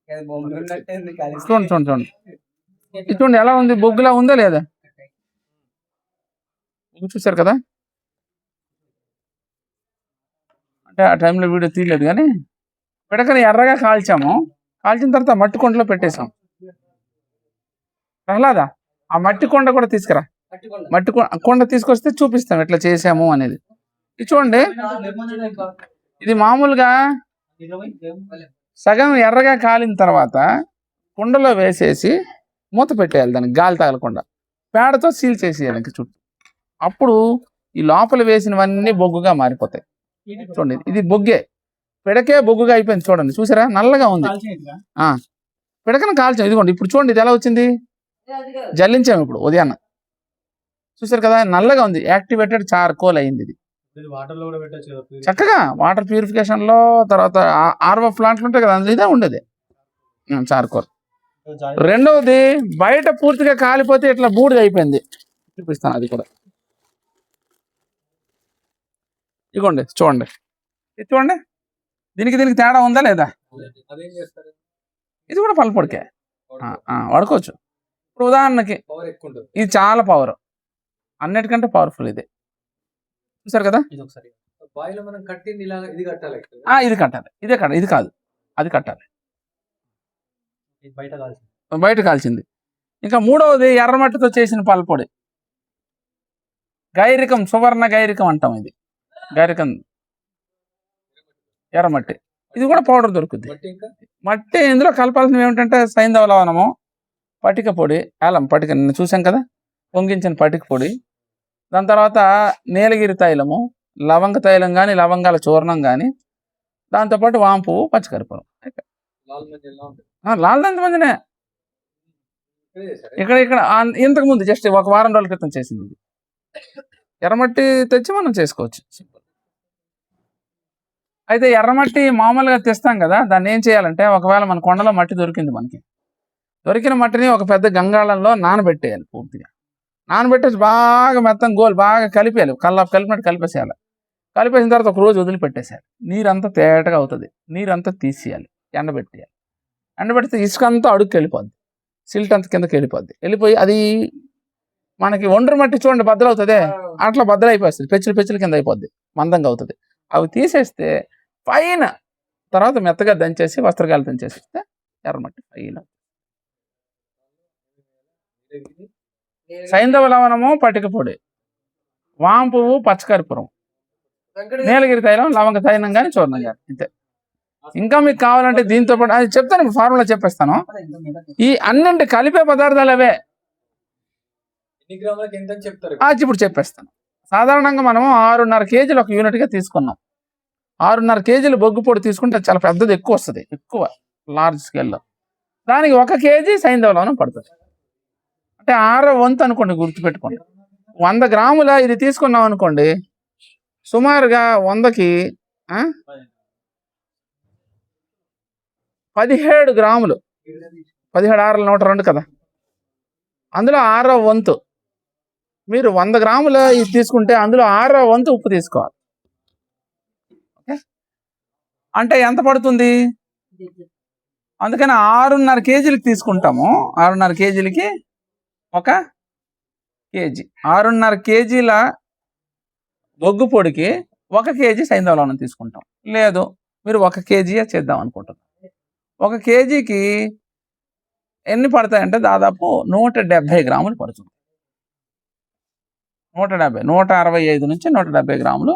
చూడండి చూడండి చూడండి ఇది చూడండి ఎలా ఉంది, బొగ్గులా ఉందా లేదా? చూసారు కదా, అంటే ఆ టైంలో వీడియో తీయలేదు కానీ పిడకని ఎర్రగా కాల్చాము. కాల్చిన తర్వాత మట్టి కొండలో పెట్టేశాం. ప్రహ్లాదా, ఆ మట్టి కొండ కూడా తీసుకురా. మట్టి కొండ తీసుకొస్తే చూపిస్తాం ఎట్లా చేసాము అనేది. ఇది చూడండి, ఇది మామూలుగా సగం ఎర్రగా కాలిన తర్వాత కుండలో వేసేసి మూత పెట్టేయాలి, దానికి గాలి తగలకుండా పేడతో సీల్ చేసేయాలి ఇంక చుట్టూ. అప్పుడు ఈ లోపల వేసినవన్నీ బొగ్గుగా మారిపోతాయి. చూడండి, ఇది బొగ్గే, పిడకే బొగ్గుగా అయిపోయింది. చూడండి, చూసారా, నల్లగా ఉంది. పిడకను కాల్చాం. ఇదిగోండి, ఇప్పుడు చూడండి ఇది ఎలా వచ్చింది, జల్లించాము ఇప్పుడు ఉదయాన్న. చూసారు కదా, నల్లగా ఉంది, యాక్టివేటెడ్ చార్కోల్ అయింది. ఇది చక్కగా వాటర్ ప్యూరిఫికేషన్ లో, తర్వాత ఆర్వో ప్లాంట్లు ఉంటాయి కదా, అందులో ఇదే ఉండేది చార్కోల్. రెండవది, బయట పూర్తిగా కాలిపోతే ఇట్లా బూడిద అయిపోయింది. చూపిస్తాను అది కూడా. ఇగోండి చూడండి, ఇది చూడండి, దీనికి తేడా ఉందా లేదా? ఇది కూడా పల్పొడికే వాడుకోవచ్చు. ఇప్పుడు ఉదాహరణకి ఇది చాలా పవర్, అన్నిటికంటే పవర్ఫుల్ ఇది. చూసారు కదా, ఇది కట్టాలి, ఇదే కట్టాలి, ఇది కాదు, అది కట్టాలి, బయట కాల్చింది. ఇంకా మూడవది ఎర్రమట్టితో చేసిన పల్పొడి, గైరికం, సువర్ణ గైరికం అంటాం. ఇది గైరికం ఎర్రమట్టి, ఇది కూడా పౌడర్ దొరుకుద్ది. మట్టి ఇందులో కలపాల్సినవి ఏమిటంటే సైంధవ లవణము, పటిక పొడి, ఏలం పటిక నిన్న చూసాం కదా, పొంగించిన పటిక పొడి, దాని తర్వాత నీలగిరి తైలము, లవంగ తైలం కానీ లవంగాల చూర్ణం కానీ, దాంతోపాటు వాంపు, పచ్చికర్పూరం. లాల్దంత మందినే ఇక్కడ ఇంతకు ముందు జస్ట్ ఒక వారం రోజుల క్రితం చేసింది. ఇది ఎర్రమట్టి తెచ్చి మనం చేసుకోవచ్చు. అయితే ఎర్రమట్టి మామూలుగా తెస్తాం కదా, దాన్ని ఏం చేయాలంటే, ఒకవేళ మన కొండలో మట్టి దొరికింది, మనకి దొరికిన మట్టిని ఒక పెద్ద గంగాళంలో నానబెట్టేయాలి. పూర్తిగా నానబెట్టేసి బాగా మెత్తం గోలు బాగా కలిపేయాలి, కలిపినట్టు కలిపేసేయాలి. కలిపేసిన తర్వాత ఒక రోజు వదిలిపెట్టేసేయాలి. నీరంతా తేటగా అవుతుంది, నీరంతా తీసేయాలి, ఎండబెట్టేయాలి. ఎండబెడితే ఇసుక అంతా అడుగుకి వెళ్ళిపోద్ది, సిల్ట్ అంత కిందకి వెళ్ళిపోయి అది మనకి ఒండ్రు మట్టి చూడండి బద్దలవుతుంది, అట్లా బద్దలైపోతుంది, పెచ్చులు కింద అయిపోద్ది, మందంగా అవుతుంది. అవి తీసేస్తే పైన తర్వాత మెత్తగా దంచేసి వస్త్రగాలు దంచేసిస్తే ఎర్రమట్టి పైన. సైంధవ లవణము, పటిక పొడి, వాంపువు, పచ్చకర్పూరం, నీలగిరి తైలం, లవంగ తైలం కానీ చూర్ణం కానీ, అంతే. ఇంకా మీకు కావాలంటే దీంతో పాటు అది చెప్తాను, ఫార్ములా చెప్పేస్తాను. ఈ అన్నింటి కలిపే పదార్థాలు అవే. ఇప్పుడు చెప్పేస్తాను. సాధారణంగా మనము 6.5 కేజీలు ఒక యూనిట్గా తీసుకున్నాం. 6.5 కేజీలు బొగ్గు పొడి తీసుకుంటే చాలా పెద్దది, ఎక్కువ వస్తుంది, ఎక్కువ లార్జ్ స్కేల్లో. దానికి 1 కేజీ సైంధవ లవణం పడుతుంది. అంటే 1/6 వంతు అనుకోండి, గుర్తుపెట్టుకోండి. 100 గ్రాముల ఇది తీసుకున్నాం అనుకోండి, సుమారుగా 100కి 17 గ్రాములు, 17 6 102 కదా, అందులో 1/6 వంతు. మీరు 100 గ్రాముల ఇది తీసుకుంటే అందులో 1/6 వంతు ఉప్పు తీసుకోవాలి. ఓకే, అంటే ఎంత పడుతుంది? అందుకని 6.5 కేజీలకి తీసుకుంటాము. 6.5 కేజీలకి 1 కేజీ, 6.5 కేజీల బొగ్గు పొడికి 1 కేజీ సైంధవ లవణం తీసుకుంటాం. లేదు మీరు 1 కేజీయే చేద్దాం అనుకుంటున్నాం. 1 కేజీకి ఎన్ని పడతాయంటే దాదాపు 170 గ్రాములు పడుతుంది. 165 నుంచి 170 గ్రాములు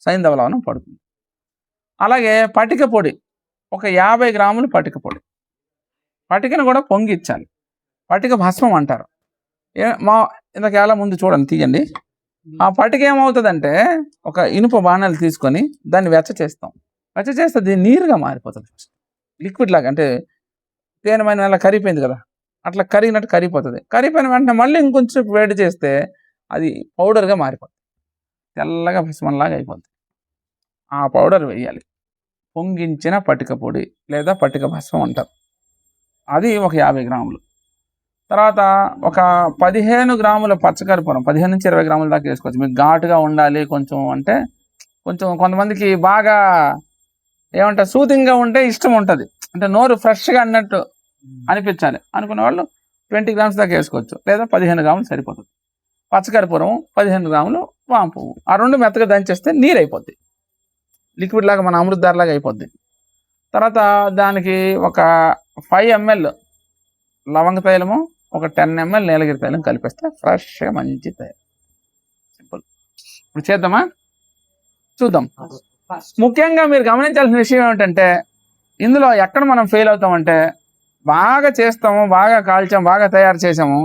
సైంధవ లవణం పడుతుంది. అలాగే పటిక పొడి, ఒక 50 గ్రాములు పటిక పొడి. పటికను కూడా పొంగిచ్చాలి, పటిక భస్మం అంటారు. ఇంతకేళ ముందు చూడండి, తీయండి. ఆ పటిక ఏమవుతుందంటే, ఒక ఇనుప బాణాలు తీసుకొని దాన్ని వెచ్చ చేస్తాం. వెచ్చ చేస్తే అది నీరుగా మారిపోతుంది, లిక్విడ్ లాగా. అంటే తేనెమైన అలా కరిగిపోయింది కదా, అట్లా కరిగినట్టు కరిగిపోతుంది. కరిగిపోయిన వెంటనే మళ్ళీ ఇంకొంచెం వేడి చేస్తే అది పౌడర్గా మారిపోతుంది, తెల్లగా భస్మంలాగా అయిపోతుంది. ఆ పౌడర్ వేయాలి. పొంగించిన పటిక పొడి లేదా పటిక భస్మం అంటారు. అది ఒక 50 గ్రాములు. తర్వాత ఒక 15 గ్రాముల పచ్చకర్పూరం, 15 నుంచి 20 గ్రాముల దాకా వేసుకోవచ్చు. మీకు ఘాటుగా ఉండాలి కొంచెం అంటే, కొంచెం కొంతమందికి బాగా ఏమంటారు సూతింగ్గా ఉంటే ఇష్టం ఉంటుంది, అంటే నోరు ఫ్రెష్గా అన్నట్టు అనిపించాలి అనుకున్న వాళ్ళు 20 గ్రామ్స్ దాకా వేసుకోవచ్చు, లేదా 15 గ్రాములు సరిపోతుంది. పచ్చకర్పూరం 15 గ్రాములు, వాము పువ్వు, ఆ రెండు మెత్తగా దంచేస్తే నీరు అయిపోద్ది, లిక్విడ్ లాగా మన అమృతదారలాగా అయిపోద్ది. తర్వాత దానికి ఒక 5 ml లవంగ తైలము, ఒక 10 ml నీలగిరి తైలం కలిపేస్తే ఫ్రెష్గా మంచి తైలం. సింపుల్. ఇప్పుడు చేద్దామా? చూద్దాం. ముఖ్యంగా మీరు గమనించాల్సిన విషయం ఏమిటంటే, ఇందులో ఎక్కడ మనం ఫెయిల్ అవుతామంటే, బాగా చేస్తాము, బాగా కాల్చాము, బాగా తయారు చేసాము,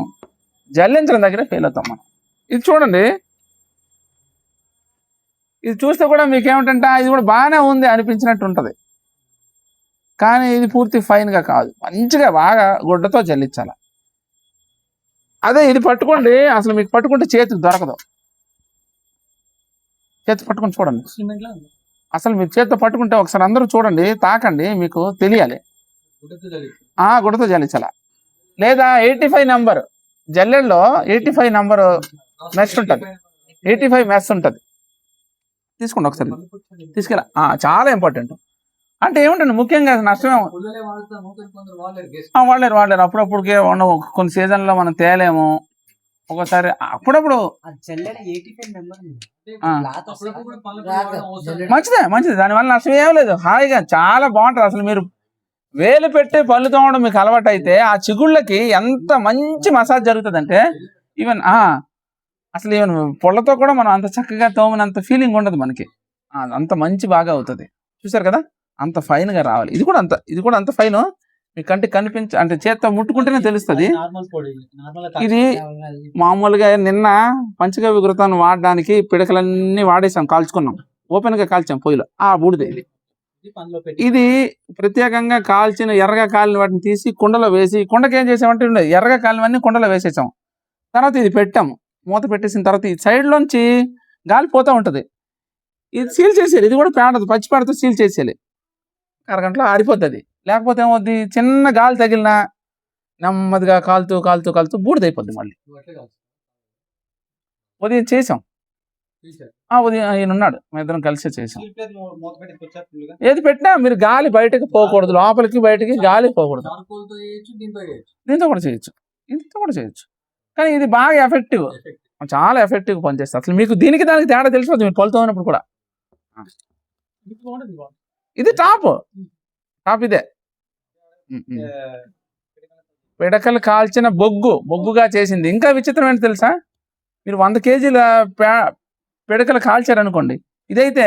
జల్లించడం దగ్గర ఫెయిల్ అవుతాం మనం. ఇది చూడండి, ఇది చూస్తే కూడా మీకు ఏమిటంటే ఇది కూడా బాగానే ఉంది అనిపించినట్టు ఉంటుంది, కానీ ఇది పూర్తి ఫైన్గా కాదు, మంచిగా బాగా గుడ్డతో జల్లించాలి. అదే ఇది పట్టుకోండి, అసలు మీకు పట్టుకుంటే చేతికి దొరకదు. చేతి పట్టుకుని చూడండి, అసలు మీరు చేతితో పట్టుకుంటే ఒకసారి అందరూ చూడండి, తాకండి, మీకు తెలియాలి. గుడ్డతో జల్లించాల. లేదా 85 నెంబర్ జల్లెల్లో 85 నెంబర్ మెస్ ఉంటుంది, 85 మెస్ ఉంటుంది, తీసుకోండి ఒకసారి, తీసుకెళ్ళా. చాలా ఇంపార్టెంట్. అంటే ఏమిటండి ముఖ్యంగా నష్టమే వాడలేరు. అప్పుడప్పుడుకే కొన్ని సీజన్లో మనం తేలేము, ఒకసారి అప్పుడప్పుడు. మంచిదే, దానివల్ల నష్టం ఏం లేదు, హాయిగా చాలా బాగుంటుంది. అసలు మీరు వేలు పెట్టి పళ్ళు తోమడం మీకు అలవాటు అయితే ఆ చిగుళ్ళకి ఎంత మంచి మసాజ్ జరుగుతుంది అంటే, ఈవెన్ పొళ్ళతో కూడా మనం అంత చక్కగా తోమినంత ఫీలింగ్ ఉండదు మనకి, అంత మంచి బాగా అవుతుంది. చూసారు కదా, అంత ఫైన్గా రావాలి. ఇది కూడా అంత ఫైన్ మీ కంటికి అంటే చేత్తో ముట్టుకుంటేనే తెలుస్తుంది. ఇది మామూలుగా నిన్న పంచగవ్య ఘృతాన్ని వాడడానికి పిడకలన్నీ వాడేసాం, కాల్చుకున్నాం, ఓపెన్గా కాల్చాం పొయ్యిలో, బూడిద ఇది ప్రత్యేకంగా కాల్చిన ఎర్రగా కాలిన వాటిని తీసి కుండలో వేసి, కుండకి ఏం చేసామంటే ఎర్రగా కాలినవన్నీ కుండలో వేసేసాం. తర్వాత ఇది పెట్టాము, మూత పెట్టేసిన తర్వాత ఈ సైడ్లోంచి గాలి పోతూ ఉంటుంది, ఇది సీల్ చేసేయాలి. ఇది కూడా పేడదు, పచ్చి పేడతో సీల్ చేసేయాలి. అరగంటలో ఆరిపోతుంది. లేకపోతే ఏమవుద్ది, చిన్న గాలి తగిలినా నెమ్మదిగా కాలుతూ బూడిదైపోద్ది. మళ్ళీ ఉదయం చేసాం, ఉదయం ఆయన ఉన్నాడు, మేము ఇద్దరం కలిసి చేసాం. ఏది పెట్టినా మీరు గాలి బయటకు పోకూడదు, లోపలికి బయటకి గాలి పోకూడదు. దీంతో కూడా చేయొచ్చు, కానీ ఇది బాగా ఎఫెక్టివ్, చాలా ఎఫెక్టివ్ పనిచేస్తుంది. అసలు మీకు దీనికి దానికి తేడా తెలిసిపోతుంది మీరు పలుతో ఉన్నప్పుడు కూడా. ఇది టాప్ ఇదే. పిడకలు కాల్చిన బొగ్గుగా చేసింది. ఇంకా విచిత్రం ఏంటి తెలుసా, మీరు 100 కేజీల పిడకలు కాల్చారనుకోండి, ఇదైతే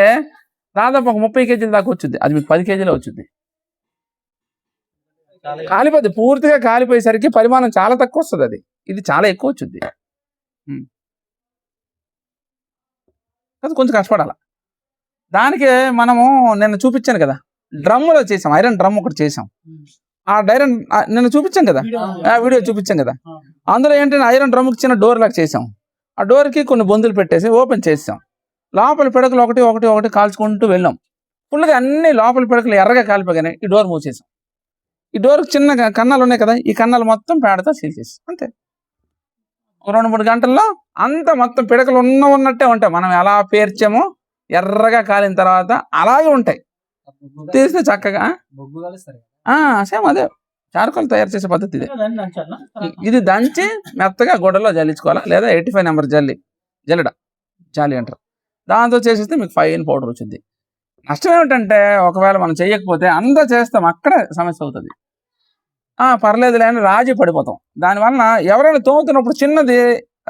దాదాపు ఒక 30 కేజీల దాకా వచ్చింది, అది మీకు 10 కేజీలో వచ్చింది. కాలిపోద్ది, పూర్తిగా కాలిపోయేసరికి పరిమాణం చాలా తక్కువ వస్తుంది, ఇది చాలా ఎక్కువ వచ్చింది. అది కొంచెం కష్టపడాల. దానికి మనము నిన్న చూపించాను కదా, డ్రమ్ములో చేసాం, ఐరన్ డ్రమ్ ఒకటి చేసాం. నిన్న చూపించాం కదా, వీడియో చూపించాం కదా, అందులో ఏంటంటే ఐరన్ డ్రమ్కి చిన్న డోర్ లాగా చేసాం. ఆ డోర్కి కొన్ని బొందులు పెట్టేసి ఓపెన్ చేసాం. లోపల పిడకలు ఒకటి కాల్చుకుంటూ వెళ్ళాం. ఫుల్గా అన్ని లోపల పిడకలు ఎర్రగా కాలిపోగానే ఈ డోర్ మూసేసాం. ఈ డోర్కి చిన్న కన్నాలు ఉన్నాయి కదా, ఈ కన్నాలు మొత్తం పేడతో సీల్ చేసాం. అంతే, 2-3 గంటల్లో అంత మొత్తం పిడకలు ఉన్నట్టే ఉంటాయి. మనం ఎలా పేర్చామో ఎర్రగా కాలిన తర్వాత అలాగే ఉంటాయి. తీస్తే చక్కగా సేమ్ అదే చార్కోల్ తయారు చేసే పద్ధతి ఇదే. ఇది దంచి మెత్తగా గుడ్డలో జల్లించుకోవాలా, లేదా 85 నెంబర్ జాలి అంటారు, దాంతో చేసేస్తే మీకు ఫైన్ పౌడర్ వచ్చింది. నష్టం ఏమిటంటే, ఒకవేళ మనం చేయకపోతే అంతా చేస్తాం, అక్కడే సమస్య అవుతుంది. పర్లేదు లేని రాజీ పడిపోతాం. దానివల్ల ఎవరైనా తోముతున్నప్పుడు చిన్నది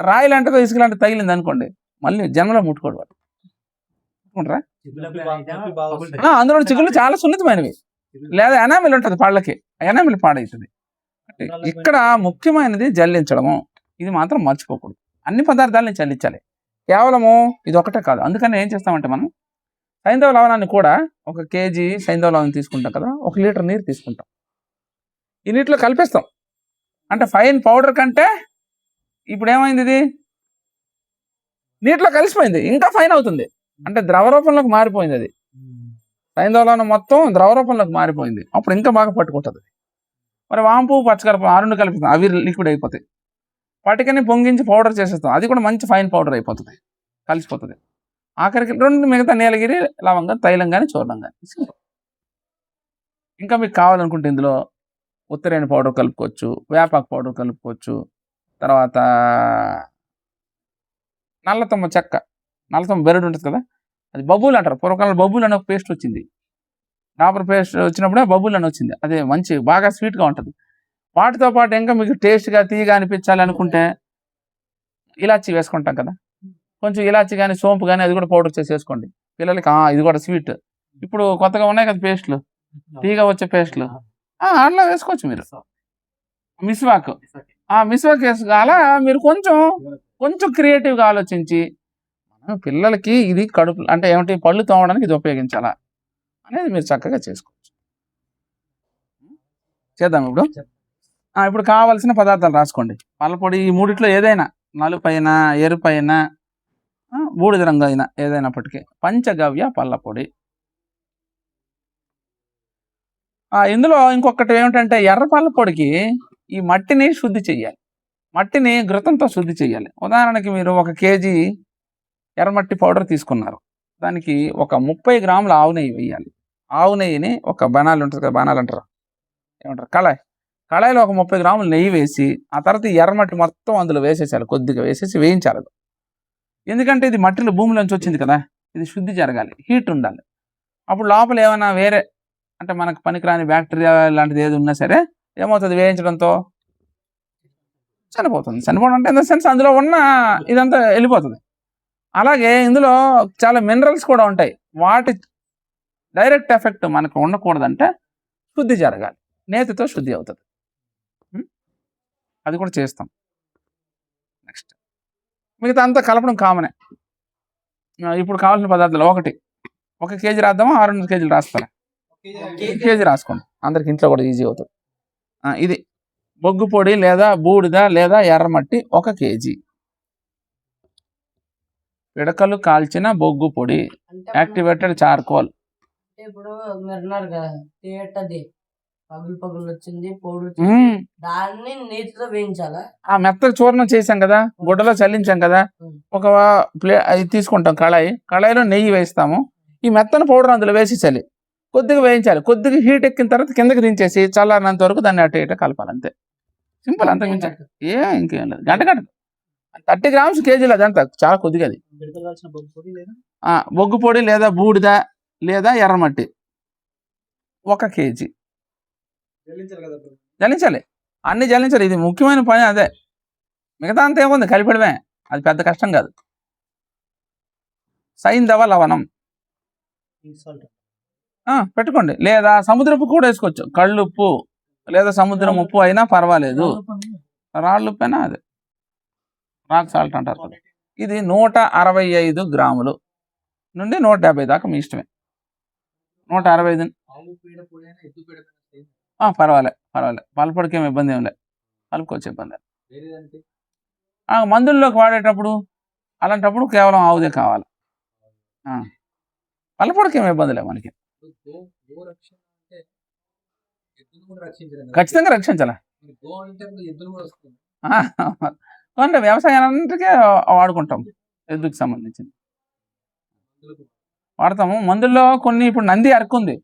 రాయి లాంటిదో ఇసుక లాంటిది తగిలింది అనుకోండి, మళ్ళీ జన్మలో ముట్టుకోడు వాళ్ళు. అందులో చిగుళ్ళు చాలా సున్నితమైనవి, లేదా ఎనామిల్ ఉంటుంది పళ్ళకి, ఎనామిల్ పాడవుతుంది. ఇక్కడ ముఖ్యమైనది జల్లించడము, ఇది మాత్రం మర్చిపోకూడదు. అన్ని పదార్థాలని జల్లించాలి, కేవలము ఇది ఒకటే కాదు. అందుకని ఏం చేస్తామంటే, మనం సైంధవ లవణాన్ని కూడా 1 కేజీ సైంధవ లవణం తీసుకుంటాం కదా, 1 లీటర్ నీరు తీసుకుంటాం, ఈ నీటిలో కలిపేస్తాం. అంటే ఫైన్ పౌడర్ కంటే ఇప్పుడు ఏమైంది, ఇది నీటిలో కలిసిపోయింది, ఇంకా ఫైన్ అవుతుంది. అంటే ద్రవ రూపంలోకి మారిపోయింది, అది సైంధవ లవణం మొత్తం ద్రవ రూపంలోకి మారిపోయింది. అప్పుడు ఇంకా బాగా పట్టుకుంటుంది. మరి వాంపు పచ్చకర్పూరం 2 కలుపుతాం, అవి లిక్విడ్ అయిపోతాయి. పటికని పొంగించి పౌడర్ చేసేస్తాం, అది కూడా మంచి ఫైన్ పౌడర్ అయిపోతుంది, కలిసిపోతుంది. ఆఖరికి 2 మిగతా నీలగిరి లవంగం తైలం కానీ చూర్ణం కానీ. ఇంకా మీకు కావాలనుకుంటే ఇందులో ఉత్తరేణి పౌడర్ కలుపుకోవచ్చు, వేపాకు పౌడర్ కలుపుకోవచ్చు, తర్వాత నల్లతమ్మ చెక్క, నల్లతమ్మ బెరడు ఉంటుంది కదా, అది బబుల్ అంటారు. పూర్వకాలంలో బబుల్ అనే ఒక పేస్ట్ వచ్చింది. డాబర్ పేస్ట్ వచ్చినప్పుడే బబుల్ అని వచ్చింది. అదే మంచి బాగా స్వీట్గా ఉంటుంది. వాటితో పాటు ఇంకా మీకు టేస్ట్గా తీయగా అనిపించాలి అనుకుంటే ఇలాచీ వేసుకుంటాం కదా, కొంచెం ఇలాచీ కానీ సోంపు కానీ అది కూడా పౌడర్ చేసి వేసుకోండి. పిల్లలకి ఇది కూడా స్వీట్. ఇప్పుడు కొత్తగా ఉన్నాయి కదా పేస్ట్లు, తీగ వచ్చే పేస్ట్లు, అట్లా వేసుకోవచ్చు మీరు. మిస్వాక్ మిస్వాక్ అలా మీరు కొంచెం క్రియేటివ్గా ఆలోచించి పిల్లలకి ఇది కడుపు అంటే ఏమిటి పళ్ళు తోమడానికి ఇది ఉపయోగించాలా అనేది మీరు చక్కగా చేసుకోవచ్చు. చేద్దాం ఇప్పుడు. ఇప్పుడు కావాల్సిన పదార్థాలు రాసుకోండి. పళ్ళపొడి ఈ మూడిట్లో ఏదైనా, నలుపైన, ఎరుపైన, బూడిద రంగు అయినా ఏదైనప్పటికీ పంచగవ్య పళ్ళపొడి. ఇందులో ఇంకొకటి ఏమిటంటే ఎర్ర పళ్ళపొడికి ఈ మట్టిని శుద్ధి చెయ్యాలి. మట్టిని ఘృతంతో శుద్ధి చెయ్యాలి. ఉదాహరణకి మీరు 1 కేజీ ఎర్రమట్టి పౌడర్ తీసుకున్నారు, దానికి ఒక 30 గ్రాముల ఆవు నెయ్యి వేయాలి. ఆవు నెయ్యిని ఒక బనాలు ఉంటుంది కదా, బనాలు అంటారు, ఏమంటారు, కళాయిలో ఒక 30 గ్రాములు నెయ్యి వేసి ఆ తర్వాత ఈ ఎర్రమట్టి మొత్తం అందులో వేసేసాలి. కొద్దిగా వేసేసి వేయించాలి. ఎందుకంటే ఇది మట్టిలో భూమిలోంచి వచ్చింది కదా, ఇది శుద్ధి జరగాలి, హీట్ ఉండాలి. అప్పుడు లోపల ఏమైనా వేరే అంటే మనకు పనికిరాని బ్యాక్టీరియా లాంటిది ఏది ఉన్నా సరే ఏమవుతుంది, వేయించడంతో చనిపోవడం అంటే ఇన్ ద సెన్స్ అందులో ఉన్న ఇదంతా వెళ్ళిపోతుంది. అలాగే ఇందులో చాలా మినరల్స్ కూడా ఉంటాయి. వాటి డైరెక్ట్ ఎఫెక్ట్ మనకు ఉండకూడదంటే శుద్ధి జరగాలి, నేతితో శుద్ధి అవుతుంది. అది కూడా చేస్తాం. నెక్స్ట్ మిగతా అంతా కలపడం కామనే. ఇప్పుడు కావాల్సిన పదార్థాలు 1 కేజీ రాద్దామా, 600 కేజీలు రాస్తారా? 1 కేజీ రాసుకోండి, అందరికి ఇంట్లో కూడా ఈజీ అవుతుంది. ఇది బొగ్గు పొడి లేదా బూడిద లేదా ఎర్రమట్టి 1 కేజీ. పిడకలు కాల్చిన బొగ్గు పొడి, యాక్టివేటెడ్ చార్కోల్. ఇప్పుడు పగులు వచ్చింది పౌడర్, దాన్ని నీటితో వేయించాలా? మెత్తగా చూర్ణం చేసాం కదా, గుడ్డలో చల్లించాం కదా, ఒక అది తీసుకుంటాం, కళాయిలో నెయ్యి వేస్తాము. ఈ మెత్తన పౌడర్ అందులో వేసేసాలి, కొద్దిగా వేయించాలి. కొద్దిగా హీట్ ఎక్కిన తర్వాత కిందకి దించేసి చల్లారినంత వరకు దాన్ని అటు ఇటు కలపాలి. అంతే, సింపుల్. అంత మించాలి ఇంకేం లేదు. గంట 30 గ్రామ్స్ కేజీలు, అదంతా చాలా కొద్దిగా. అది బొగ్గు పొడి లేదా బూడిద లేదా ఎర్రమట్టి 1 కేజీ. జల్లించాలి, అన్ని జల్లించాలి. ఇది ముఖ్యమైన పని అదే. మిగతా అంతా ఏముంది, కలిపడమే, అది పెద్ద కష్టం కాదు. సైంధవ లవణం పెట్టుకోండి, లేదా సముద్రపు కూడా వేసుకోవచ్చు. కళ్ళుప్పు లేదా సముద్రం ఉప్పు అయినా పర్వాలేదు. రాళ్ళు ఉప్పు అయినా అదే రాక్ సాల్ట్ అంటారు. ఇది 165 గ్రాములు నుండి 150 దాకా మీ ఇష్టమే. 165 పర్వాలేదు. పలపొడికి ఏమి ఇబ్బంది ఏం లేదు, కలుపుకోవచ్చు, ఇబ్బంది. మందుల్లోకి వాడేటప్పుడు అలాంటప్పుడు కేవలం ఆవుదే కావాలి. పలపొడికి ఏమి ఇబ్బంది లేదు మనకి. ఖచ్చితంగా రక్షించాలి. అంటే వ్యవసాయానికి వాడుకుంటాం, ఎద్దుకు సంబంధించింది వాడతాము. మందుల్లో కొన్ని ఇప్పుడు నంది అరకు ఉంది,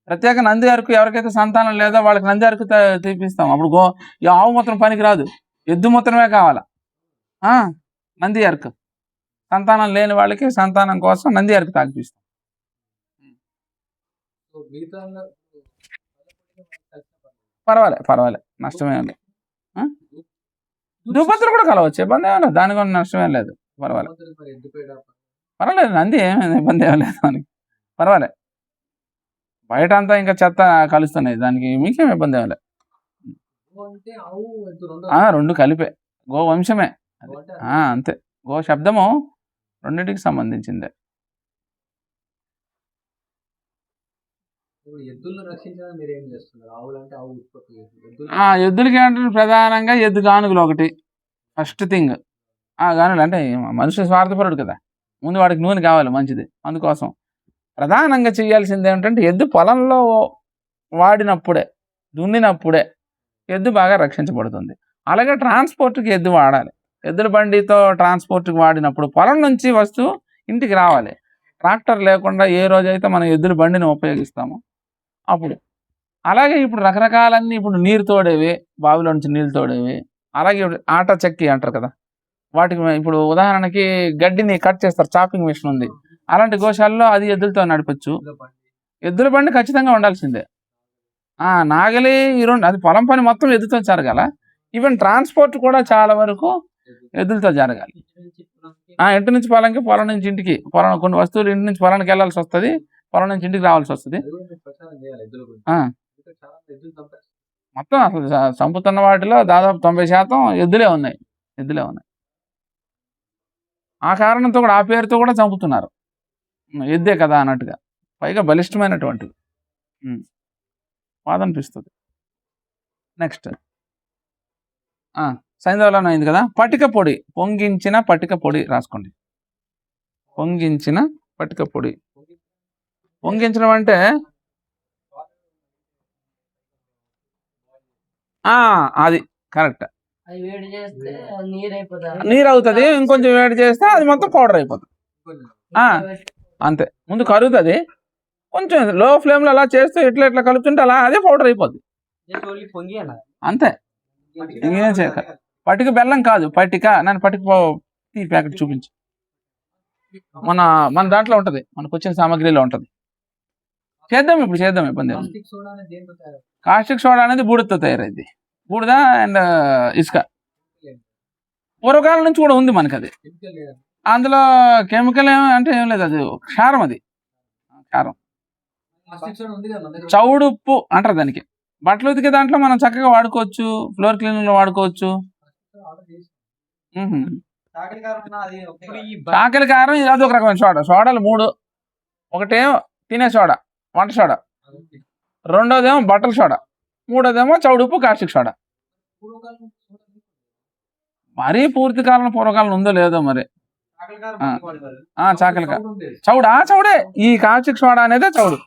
ప్రత్యేక నంది అరకు. ఎవరికైతే సంతానం లేదో వాళ్ళకి నంది అరకు తీపిస్తాం. అప్పుడు ఈ ఆవు మూత్రం పనికి రాదు, ఎద్దు మూత్రమే కావాలా. నంది అరకు సంతానం లేని వాళ్ళకి సంతానం కోసం నంది అరకు తాగిపిస్తాం. పర్వాలేదు, నష్టమేం లేదు. దుపత్తులు కూడా కలవచ్చు, ఇబ్బంది ఏం లేదు, దానికి కూడా నష్టమేం లేదు. పర్వాలేదు, నంది ఏమైనా ఇబ్బంది ఏం లేదు మనకి, పర్వాలేదు. బయట అంతా ఇంకా చెత్త కలుస్తున్నాయి, దానికి మీకేం ఇబ్బంది ఏం లేదు. 2 కలిపే, గో వంశమే అంతే. గో శబ్దము రెండింటికి సంబంధించిందే. ఎద్దులకి ఏంటంటే ప్రధానంగా ఎద్దు గానుగులు ఒకటి ఫస్ట్ థింగ్. గానుగులు అంటే మనిషి స్వార్థపరుడు కదా, ముందు వాడికి నూనె కావాలి, మంచిది. అందుకోసం ప్రధానంగా చేయాల్సింది ఏమిటంటే ఎద్దు పొలంలో వాడినప్పుడే, దున్నినప్పుడే ఎద్దు బాగా రక్షించబడుతుంది. అలాగే ట్రాన్స్పోర్ట్కి ఎద్దు వాడాలి. ఎద్దుల బండితో ట్రాన్స్పోర్ట్కి వాడినప్పుడు పొలం నుంచి వస్తువు ఇంటికి రావాలి. ట్రాక్టర్ లేకుండా ఏ రోజైతే మనం ఎద్దుల బండిని ఉపయోగిస్తామో అప్పుడు అలాగే ఇప్పుడు రకరకాలన్నీ ఇప్పుడు నీరు తోడేవి, బావిలో నుంచి నీళ్ళు తోడేవి. అలాగే ఇప్పుడు ఆట చెక్కి అంటారు కదా, వాటికి ఇప్పుడు ఉదాహరణకి గడ్డిని కట్ చేస్తారు, చాపింగ్ మిషన్ ఉంది. అలాంటి గోశాలలో అది ఎద్దులతో నడపచ్చు. ఎద్దుల బండి ఖచ్చితంగా ఉండాల్సిందే. నాగలి ఈ రెండు, అది పొలం పని మొత్తం ఎద్దుతో జరగాల. ఈవెన్ ట్రాన్స్పోర్ట్ కూడా చాలా వరకు ఎద్దులతో జరగాలి. ఇంటి నుంచి పొలంకి, పొలం నుంచి ఇంటికి, కొన్ని వస్తువులు ఇంటి నుంచి పొలానికి వెళ్ళాల్సి వస్తుంది, పొలం నుంచి ఇంటికి రావాల్సి వస్తుంది. మొత్తం అసలు చంపుతున్న వాటిలో దాదాపు 90% ఎద్దులే ఉన్నాయి. ఆ కారణంతో కూడా, ఆ పేరుతో కూడా చంపుతున్నారు, ఎద్దే కదా అన్నట్టుగా. పైగా బలిష్టమైనటువంటివి. బాధ అనిపిస్తుంది. నెక్స్ట్ సైంధవలవనం అయింది కదా. పటిక పొడి, పొంగించిన పటిక పొడి రాసుకోండి. పొంగించిన పటిక పొడి. పొంగించడం అంటే అది కరెక్ట్. నీరు అవుతుంది, ఇంకొంచెం వేడి చేస్తే అది మొత్తం పౌడర్ అయిపోతుంది. అంతే, ముందు కరుగుతుంది, కొంచెం లో ఫ్లేమ్ లో అలా చేస్తే ఇట్లా కలుపుతుంటే అలా అదే పౌడర్ అయిపోద్ది. అంతే, ఇంకేం చేయక. పటిక బెల్లం కాదు, పటిక. నన్ను పటిక టీ ప్యాకెట్ చూపించు. మన దాంట్లో ఉంటది, మనకు వచ్చిన సామాగ్రిలో ఉంటది. చేద్దాం, ఇబ్బంది. కాస్టిక్ సోడా అనేది బూడిదతో తయారైంది. బూడిద అండ్ ఇసుక పూర్వకాలం నుంచి కూడా ఉంది మనకి. అది అందులో కెమికల్ అంటే ఏం లేదు, అది క్షారం. అది క్షారం, చౌడుప్పు అంటారు దానికి. బట్టలు ఉతికే దాంట్లో మనం చక్కగా వాడుకోవచ్చు, ఫ్లోర్ క్లీనింగ్ లో వాడుకోవచ్చు. చాకలి కారం అది ఒక రకమైన సోడా. సోడాలు 3: ఒకటేమో తినే సోడా, వంట సోడా. రెండోదేమో బట్టల సోడా. మూడోదేమో చౌడుప్పు, కాస్టిక్ సోడా. మరీ పూర్తి కాలం పూర్వకాలం ఉందో లేదో మరి. చాకలి చౌడే. ఈ కాస్టిక్ సోడా అనేదే చౌడు.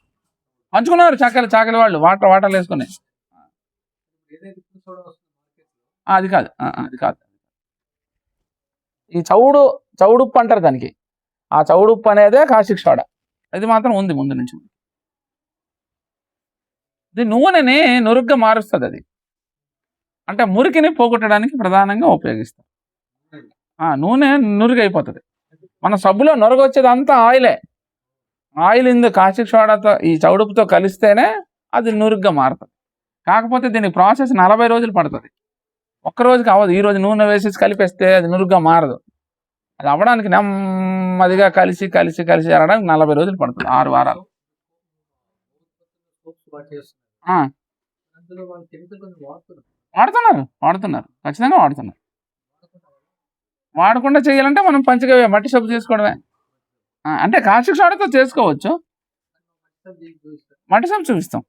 పంచుకున్నారు చాకలి వాళ్ళు వాటర్లు వేసుకుని. అది కాదు. ఈ చౌడుప్పు అంటారు దానికి. ఆ చౌడుప్పు అనేదే కాస్టిక్ సోడా. ఇది మాత్రం ఉంది ముందు నుంచి. ఇది నూనెని నురుగ్గా మారుస్తుంది. అది అంటే మురికిని పోగొట్టడానికి ప్రధానంగా ఉపయోగిస్తారు. నూనె నురుగు అయిపోతుంది. మన సబ్బులో నొరగ వచ్చేది అంతా ఆయిలే. ఆయిల్ కాస్టిక్ సోడాతో, ఈ చౌడుపుతో కలిస్తేనే అది నురుగ్గా మారుతుంది. కాకపోతే దీనికి ప్రాసెస్ 40 రోజులు పడుతుంది. ఒక్క రోజుకి అవ్వదు. ఈ రోజు నూనె వేసేసి కలిపేస్తే అది నురుగ్గా మారదు. అది అవ్వడానికి నెమ్మదిగా కలిసి అరడానికి 40 రోజులు పడుతుంది, 6 వారాలు. వాడుతున్నారు, ఖచ్చితంగా వాడుతున్నారు. వాడకుండా చేయాలంటే మనం పంచగా మట్టి సబ్బు చేసుకోవడమే. అంటే కాస్టిక్ సోడాతో చేసుకోవచ్చు. మట్టి సబ్బు చూపిస్తాం.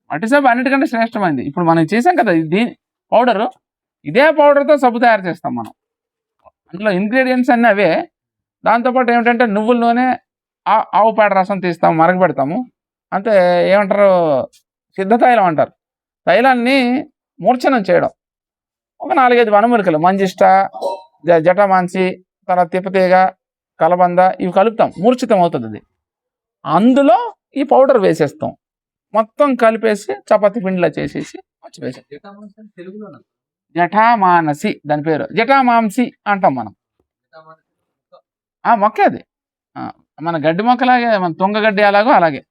మట్టి సబ్బు అన్నిటికంటే శ్రేష్టమైంది. ఇప్పుడు మనం చేసాం కదా దీని పౌడరు, ఇదే పౌడర్తో సబ్బు తయారు చేస్తాం మనం. అందులో ఇంగ్రీడియంట్స్ అన్నీ అవే. దాంతోపాటు ఏమిటంటే నువ్వుల నూనె, ఆవు పేడ రసం తీస్తాం, మరగబెడతాము. అంటే ఏమంటారు, సిద్ధ తైలం అంటారు. తైలాన్ని మూర్ఛనం చేయడం. ఒక 4-5 వనమూలికలు, మంజిష్ట, జటామాంసి, తర్వాత తిప్పతీగ, కలబంద, ఇవి కలుపుతాం, మూర్ఛితం అవుతుంది అది. అందులో ఈ పౌడర్ వేసేస్తాం, మొత్తం కలిపేసి చపాతీ పిండిలా చేసేసి వేసేస్తాం. జటామానసి దాని పేరు. జటామాంసి అంటాం మనం. మొక్కే అది. మన గడ్డి మొక్కలాగే, మన తుంగగడ్డి అలాగో అలాగే.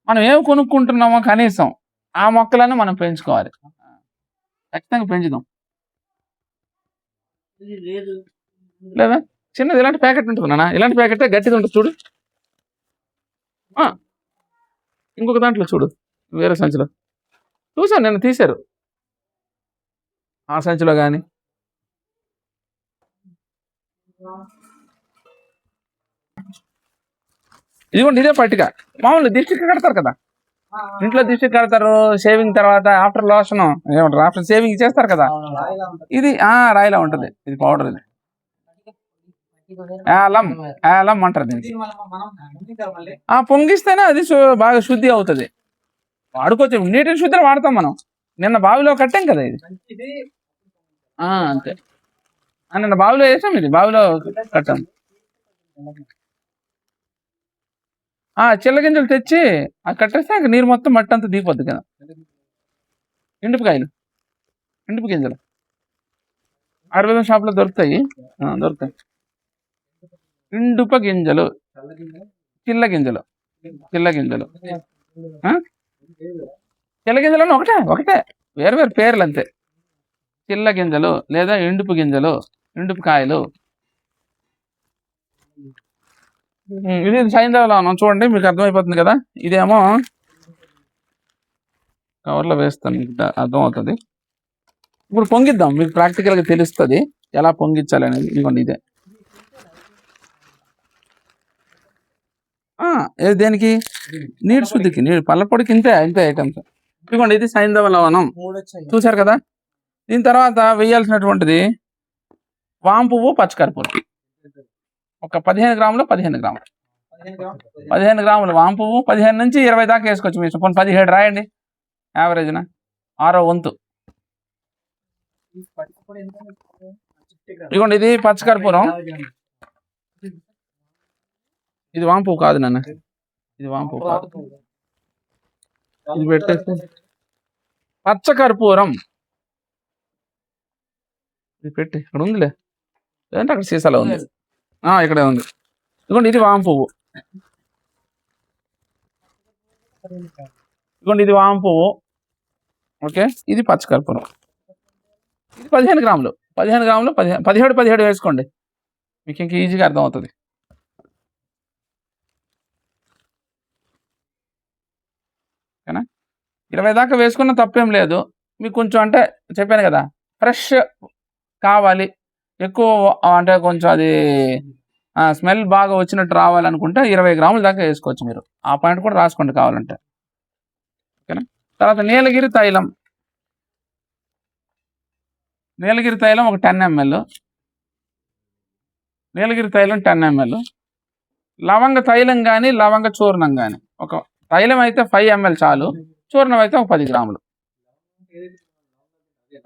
మనం ఏమి కొనుక్కుంటున్నామో కనీసం ఆ మొక్కలను మనం పెంచుకోవాలి. ఖచ్చితంగా పెంచుదాం. లేదా చిన్నది ఇలాంటి ప్యాకెట్ ఉంటుంది నాన్న, ఇలాంటి ప్యాకెట్ గట్టిది ఉంటుంది చూడు. ఇంకొక దాంట్లో చూడు, వేరే సంచిలో చూసాను, నిన్న తీశారు. ఆ సంచిలో కానీ ఇదిగోండి, ఇదే పట్టిక. మామూలు దిష్టికి కడతారు కదా, ఇంట్లో దిష్టికి కడతారు. షేవింగ్ తర్వాత ఆఫ్టర్ లోషన్ ఏమంటారు, ఆఫ్టర్ షేవింగ్ చేస్తారు కదా, ఇది రాయిలా ఉంటుంది. ఇది పౌడర్. ఇది ఆలం అంటారు దీనికి. పొంగిస్తేనే అది బాగా శుద్ధి అవుతుంది. వాడుకోవచ్చు, నీటిని శుద్ధిలో వాడతాం మనం. నిన్న బావిలో కట్టాం కదా ఇది. అంతే, నిన్న బావిలో వేసాం, ఇది బావిలో కట్టాం. చిల్లగింజలు తెచ్చి అది కట్టేస్తే ఇంక నీరు మొత్తం మట్టి అంతా దిగిపోద్ది కదా. ఎండుపుకాయలు, ఎండుపు గింజలు ఆయుర్వేదం షాప్లో దొరుకుతాయి. దొరుకుతాయి ఎండుప గింజలు, చిల్ల గింజలు, చిల్ల గింజలు. చిల్ల గింజలు ఒకటే ఒకటే, వేరు వేరు పేర్లు అంతే. చిల్ల గింజలు లేదా ఎండుపు గింజలు, ఎండుపు కాయలు. ఇది సైంధవ లవణం చూడండి, మీకు అర్థమైపోతుంది కదా. ఇదేమో కవర్లో వేస్తాను, మీకు అర్థమవుతుంది. ఇప్పుడు పొంగిద్దాం, మీకు ప్రాక్టికల్గా తెలుస్తుంది ఎలా పొంగించాలి అనేది. ఇదిగోండి ఇదే. ఏది దేనికి? నీటి శుద్ధికి, నీరు పళ్ళపొడికి ఇంతే ఇంతే ఐటమ్స్. ఇదిగోండి ఇది సైంధవ లవణం, చూసారు కదా. దీని తర్వాత వేయాల్సినటువంటిది వాము పువ్వు, పచ్చకర్పూరం. ఒక 15 గ్రాములు 15 గ్రాములు 15 గ్రాములు వాము పువ్వు, 15 నుంచి 20 దాకా వేసుకోవచ్చు. మీరు 17 రాయండి యావరేజ్న, 6వ వంతు. ఇదిగోండి ఇది పచ్చకర్పూరం, ఇది వాము పువ్వు కాదు నాన్న, ఇది వాము పువ్వు కాదు. ఇది పెట్టేస్తే పచ్చకర్పూరం, ఇది పెట్టి ఇక్కడ ఉందిలే, లేదంటే అక్కడ సీసాలో ఉంది. ఇక్కడే ఉంది. ఇదిగోండి ఇది వాము పువ్వు, ఇదిగోండి ఇది వాము పువ్వు. ఓకే, ఇది పచ్చకర్పూరం. ఇది 15 గ్రాములు 15 గ్రాములు 17 వేసుకోండి, మీకు ఇంక ఈజీగా అర్థమవుతుంది. ఓకేనా, 20 దాకా వేసుకున్న తప్పేం లేదు. మీకు కొంచెం అంటే చెప్పాను కదా, ఫ్రెష్ కావాలి, ఎక్కువ అంటే కొంచెం అది స్మెల్ బాగా వచ్చినట్టు రావాలనుకుంటే 20 గ్రాముల దాకా వేసుకోవచ్చు. మీరు ఆ పాయింట్ కూడా రాసుకోండి కావాలంటే. ఓకేనా, తర్వాత నీలగిరి తైలం, నీలగిరి తైలం ఒక 10 ml, నీలగిరి తైలం 10 ml. లవంగ తైలం కానీ లవంగ చూర్ణం కానీ, ఒక తైలం అయితే 5 ml చాలు, చూర్ణం అయితే ఒక 10 గ్రాములు.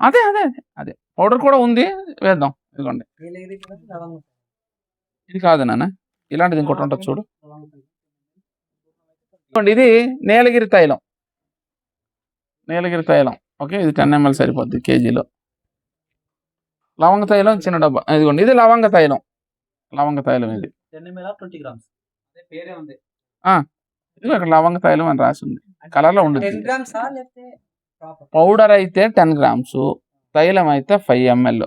అదే అదే అదే అదే పౌడర్ కూడా ఉంది, వేద్దాం. ఇదిగోండి ఇది కాదు నాన్న, ఇలాంటిది ఇంకోటి ఉంటుంది చూడు. ఇదిగోండి ఇది నీలగిరి తైలం, నీలగిరి తైలం. ఓకే, ఇది 10 ml సరిపోద్ది కేజీలో. లవంగ తైలం చిన్న డబ్బా, ఇదిగోండి ఇది లవంగ తైలం, లవంగ తైలం ఇది 10 ml 20 grams. ఇది అక్కడ లవంగ తైలం అని రాసి ఉంది, కలర్లో ఉండదు. పౌడర్ అయితే 10 గ్రామ్స్, తైలం అయితే 5 ml.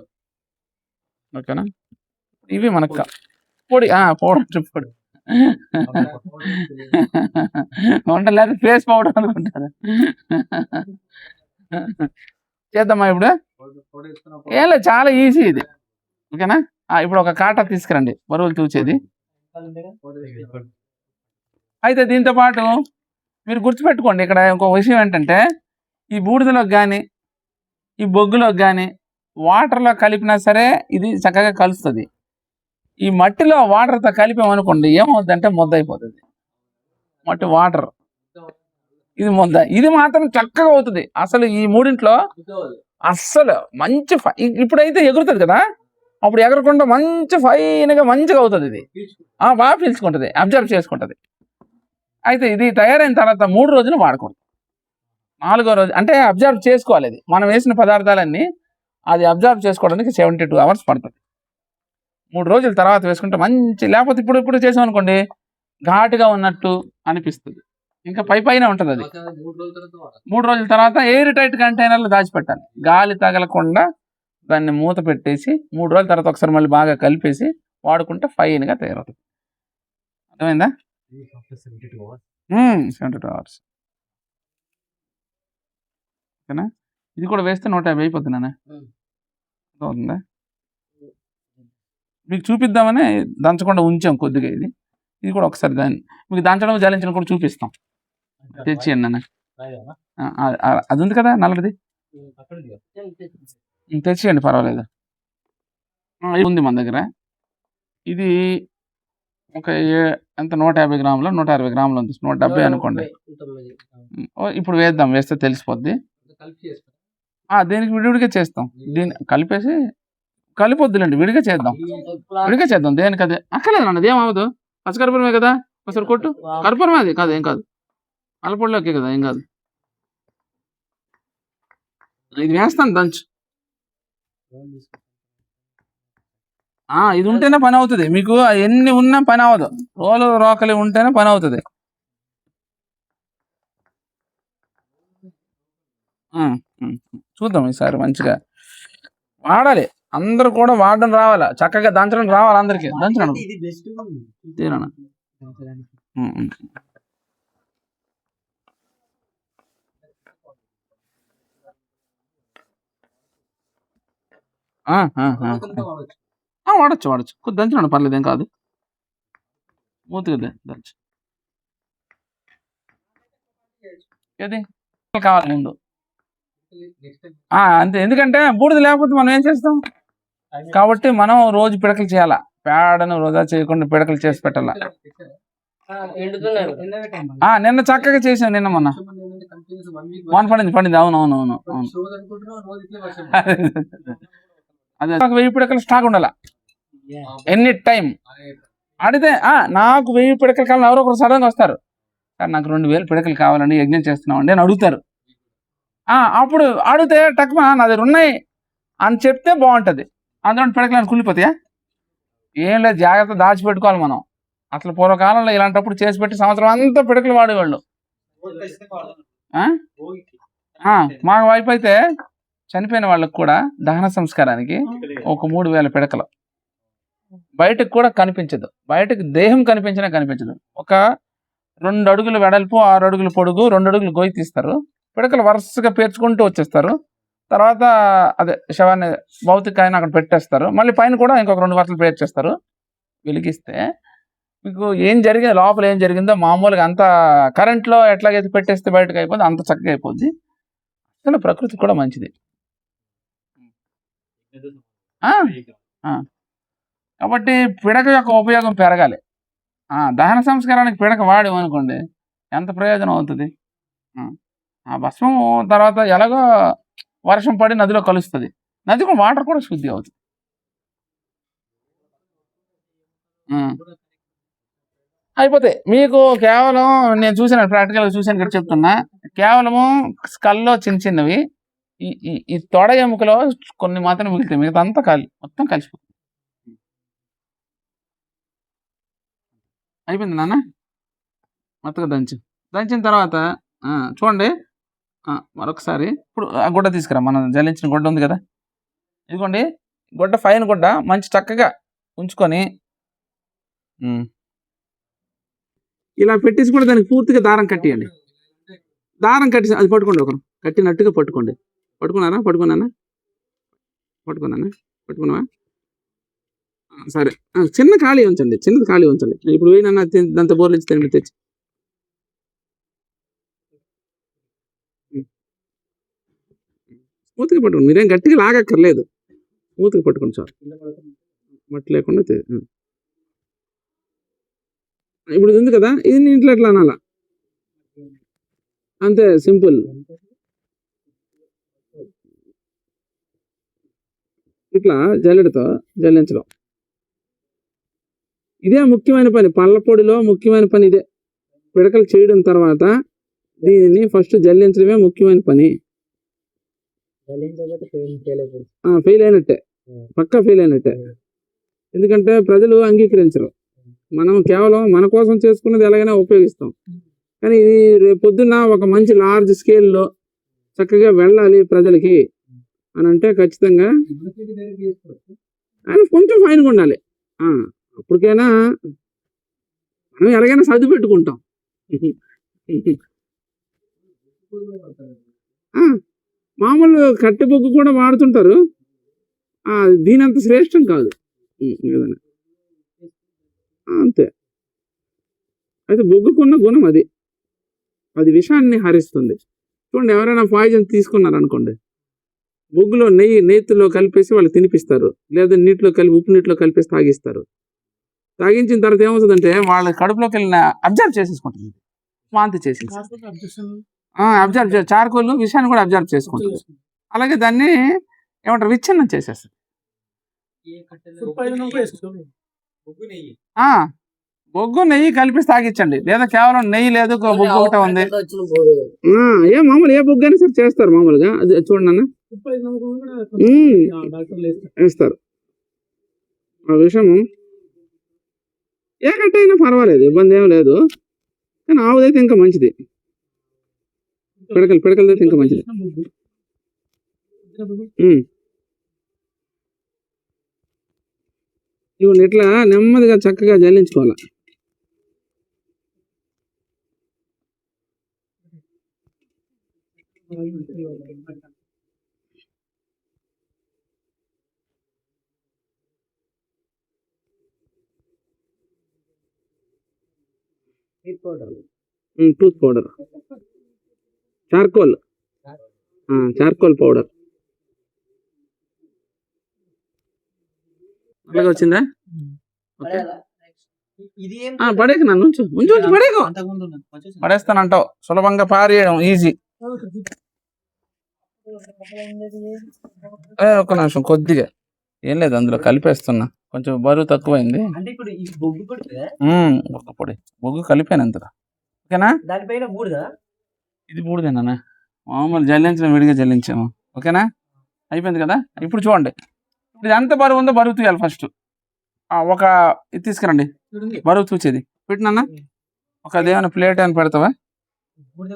ఓకేనా, ఇవి మనకు పొడి, పౌడర్ పొడి ఉండలేదు, ఫేస్ పౌడర్ అనుకుంటారు. చేద్దామా ఇప్పుడు? ఏం లేదు, చాలా ఈజీ ఇది. ఓకేనా, ఇప్పుడు ఒక కాటా తీసుకురండి, బరువులు తూచేది. అయితే దీంతో పాటు మీరు గుర్తుపెట్టుకోండి, ఇక్కడ ఇంకో విషయం ఏంటంటే, ఈ బూడిదలోకి కానీ ఈ బొగ్గులోకి కానీ వాటర్లో కలిపినా సరే ఇది చక్కగా కలుస్తుంది. ఈ మట్టిలో వాటర్తో కలిపామనుకోండి ఏమవుతుందంటే ముద్ద అయిపోతుంది. మట్టి వాటర్, ఇది ముద్ద, ఇది మాత్రం చక్కగా అవుతుంది. అసలు ఈ మూడింట్లో అస్సలు మంచి ఇప్పుడైతే ఎగురుతుంది కదా, అప్పుడు ఎగరకుండా మంచి ఫైన్గా మంచిగా అవుతుంది. ఇది బాగా పీల్చుకుంటుంది, అబ్జర్వ్ చేసుకుంటుంది. అయితే ఇది తయారైన తర్వాత 3 రోజులు వాడకూడదు, 4వ రోజు అంటే అబ్జర్వ్ చేసుకోవాలి. అది మనం వేసిన పదార్థాలన్నీ అది అబ్జర్వ్ చేసుకోవడానికి 72 hours పడుతుంది. 3 రోజుల తర్వాత వేసుకుంటే మంచి, లేకపోతే ఇప్పుడు చేసామనుకోండి ఘాటుగా ఉన్నట్టు అనిపిస్తుంది, ఇంకా పైన ఉంటుంది. అది 3 రోజుల తర్వాత ఎయిర్ టైట్ కంటైనర్లో దాచిపెట్టాలి, గాలి తగలకుండా దాన్ని మూత పెట్టేసి 3 రోజుల తర్వాత ఒకసారి మళ్ళీ బాగా కలిపేసి వాడుకుంటే ఫైన్గా తయారవుతుంది. అర్థమైందా? 72 hours. ఓకేనా, ఇది కూడా వేస్తే 150 అయిపోతుంది నాన్న. అవుతుందా? మీకు చూపిద్దామని దంచకుండా ఉంచాం కొద్దిగా. ఇది కూడా ఒకసారి మీకు దంచడం జలించడం కూడా చూపిస్తాం. తెచ్చియండి నాన్న, అది ఉంది కదా నల్లది, తెచ్చియండి పర్వాలేదు. ఇది ఉంది మన దగ్గర. ఇది ఒక ఎంత 150 గ్రాములు 160 గ్రాములు ఉంది, 170 అనుకోండి. ఇప్పుడు వేద్దాం, వేస్తే తెలిసిపోద్ది. దీనికి విడివిడిగా చేస్తాం, దీన్ని కలిపేసి కలిపొద్దులేండి, విడిగా చేద్దాం. దేనికి అదే అక్కర్లేదు అన్నది, ఏమవుదు, పచ్చకర్పూరమే కదా, ఒకసారి కొట్టు. కర్పూరం అది కాదు, ఏం కాదు, అల్లపొడిలోకే కదా, ఏం కాదు. ఇది వేస్తాను దంచు. ఇది ఉంటేనే పని అవుతుంది మీకు. ఎన్ని ఉన్నా పని అవ్వదు. రోలు రోకలి ఉంటేనే పని అవుతుంది. చూద్దాం ఈసారి మంచిగా వాడాలి. అందరూ కూడా వాడడం రావాలా, చక్కగా దంచడం రావాలి అందరికి. దంచడం తీరనా? వాడచ్చు వాడచ్చు. కొద్ది దంచడం పర్లేదు, ఏం కాదు. మూతిగా దంచు. ఏది కావాలి ముందు అంతే. ఎందుకంటే బూడిద లేకపోతే మనం ఏం చేస్తాం కాబట్టి మనం రోజు పిడకలు చేయాలా. పేడను వృధా చేయకుండా పిడకలు చేసి పెట్టాలా. నిన్న చక్కగా చేసాం, నిన్న మొన్న పడింది. అవునవునవును. అదే 1000 పిడకలు స్టాక్ ఉండాలా ఎనీ టైం. అడితే నాకు 1000 పిడకలు కావాలని ఎవరో ఒకరు సడన్గా వస్తారు. సార్ నాకు 2000 పిడకలు కావాలండి, యజ్ఞం చేస్తున్నామండి అని అడుగుతారు. అప్పుడు అడిగితే టక్మా నా దగ్గర ఉన్నాయి అని చెప్తే బాగుంటుంది. అందులో పిడకలు కుళ్ళిపోతాయా? ఏం లేదు, జాగ్రత్త దాచిపెట్టుకోవాలి మనం. అసలు పూర్వకాలంలో ఇలాంటప్పుడు చేసి పెట్టి సంవత్సరం అంతా పిడకలు వాడేవాళ్ళు. మా వైపు అయితే చనిపోయిన వాళ్ళకి కూడా దహన సంస్కారానికి ఒక 3000 పిడకలు. బయటకు కూడా కనిపించదు, బయటకు దేహం కనిపించినా కనిపించదు. ఒక 2 అడుగులు వెడల్పు, 6 అడుగులు పొడుగు, 2 అడుగులు గొయ్యి తీస్తారు. పిడకలు వరుసగా పేర్చుకుంటూ వచ్చేస్తారు. తర్వాత అదే శవాన్ని భౌతికాయని అక్కడ పెట్టేస్తారు. మళ్ళీ పైన కూడా ఇంకొక 2 వరుసలు పేర్చేస్తారు. వెలిగిస్తే మీకు ఏం జరిగింది, లోపల ఏం జరిగిందో మామూలుగా అంత కరెంట్లో ఎట్లాగైతే పెట్టేస్తే బయటకు అయిపోద్ది, అంత చక్కగా అయిపోద్ది. అసలు ప్రకృతి కూడా మంచిది. కాబట్టి పిడక యొక్క ఉపయోగం పెరగాలి. దహన సంస్కారానికి పిడక వాడేమనుకోండి ఎంత ప్రయోజనం అవుతుంది. ఆ భస్మం తర్వాత ఎలాగో వర్షం పడి నదిలో కలుస్తుంది. నది కూడా వాటర్ కూడా శుద్ధి అవుతుంది. అయిపోతాయి మీకు. కేవలం నేను చూసాను, ప్రాక్టికల్గా చూసాను ఇక్కడ చెప్తున్నా. కేవలము స్కల్లో చిన్నవి, ఈ తొడ ఎముకలో కొన్ని మాత్రం మిగులుతాయి, మిగతా అంతా మొత్తం కలిసిపోతుంది. అయిపోయింది నాన్న. మొత్తగా దంచిన తర్వాత చూడండి మరొకసారి. ఇప్పుడు ఆ గుడ్డ తీసుకురా, మనం జల్లించిన గుడ్డ ఉంది కదా, ఇదిగోండి గుడ్డ, ఫైన్ గుడ్డ మంచి చక్కగా ఉంచుకొని ఇలా పెట్టేసి కూడా దానికి పూర్తిగా దారం కట్టియండి. దారం కట్టి అది పట్టుకోండి, ఒకరు కట్టినట్టుగా పట్టుకోండి. పట్టుకున్నానా? సరే, చిన్న ఖాళీ ఉంచండి, చిన్నది ఖాళీ ఉంచండి. ఇప్పుడు పోయినా దాంతో బోర్లు ఇచ్చి తిండి తెచ్చి స్మూత్గా పట్టుకోండి. మీరేం గట్టిగా లాగక్కర్లేదు, స్మూత్గా పట్టుకోండి సార్, మట్టి లేకుండా. ఇప్పుడు ఉంది కదా, ఇది ఇంట్లో ఎట్లా అనాలా, అంతే సింపుల్. ఇట్లా జల్లెడతో జల్లించడం, ఇదే ముఖ్యమైన పని. పళ్ళ పొడిలో ముఖ్యమైన పని ఇదే. పిడకలు చేయడం తర్వాత దీనిని ఫస్ట్ జల్లించడమే ముఖ్యమైన పని. ఫెయిల్ అయినట్టే, పక్కా ఫెయిల్ అయినట్టే. ఎందుకంటే ప్రజలు అంగీకరించరు. మనం కేవలం మన కోసం చేసుకున్నది ఎలాగైనా ఉపయోగిస్తాం. కానీ రేపు పొద్దున్న ఒక మంచి లార్జ్ స్కేల్లో చక్కగా వెళ్ళాలి ప్రజలకి అని అంటే ఖచ్చితంగా ఆయన కొంచెం ఫైన్గా ఉండాలి. అప్పటికైనా మనం ఎలాగైనా సర్ది పెట్టుకుంటాం. మామూలు కట్టె బొగ్గు కూడా వాడుతుంటారు, దీని అంత శ్రేష్టం కాదు అంతే. అయితే బొగ్గుకున్న గుణం అది విషాన్ని హరిస్తుంది. చూడండి, ఎవరైనా పాయిజన్ తీసుకున్నారనుకోండి, బొగ్గులో నేతిలో కలిపేసి వాళ్ళు తినిపిస్తారు, లేదా ఉప్పు నీటిలో కలిపేసి తాగిస్తారు. తాగించిన తర్వాత ఏమవుతుందంటే వాళ్ళ కడుపులోకి వెళ్ళిన అబ్జర్వ్ చేసేసుకుంటుంది, వాంతి చేసి అబ్జర్వ్ చార్కోల్ విషయాన్ని కూడా అబ్జర్వ్ చేసుకుంటుంది. అలాగే దాన్ని ఏమంటారు, విచ్ఛిన్నం చేసేస్తుంది. బొగ్గు నెయ్యి కలిపి తాగించండి, లేదా కేవలం నెయ్యి లేదు బొగ్గు ఒకటే ఉంది. వచ్చిన పోడు ఏ మామూలు ఏ బొగ్గు అయినా సరే చేస్తారు మామూలుగా. అది చూడండి అన్న, వేస్తారు. ఆ విషయం ఏ కట్ట అయినా పర్వాలేదు, ఇబ్బంది ఏం లేదు. కానీ ఆవుదైతే ఇంకా మంచిది, పిడకలదైతే ఇంకా మంచిది. ఇవి ఇట్లా నెమ్మదిగా చక్కగా జల్లించుకోవాలి. Tooth powder, charcoal powder. అలాగే వచ్చిందా? పడేకు నన్ను ఉంచు పడేకు, పడేస్తానంటావు. సులభంగా పారేయడం ఈజీ. ఒక్క నిమిషం, కొద్దిగా ఏం లేదు, అందులో కలిపేస్తున్నా. కొంచెం బరువు తక్కువైంది. బొగ్గు పొడి, బొగ్గు కలిపాను అంతలో. ఓకేనా? ఇది బూడిదేనా? మామూలు జల్లించడం, విడిగా జల్లించాము. ఓకేనా? అయిపోయింది కదా. ఇప్పుడు చూడండి, ఇది ఎంత బరువు ఉందో బరువు తీయాలి ఫస్ట్. ఒక ఇది తీసుకురండి, బరువు తూచేది పెట్టినా. ఒక అదేమైనా ప్లేట్ అని పెడతావా? బూడిద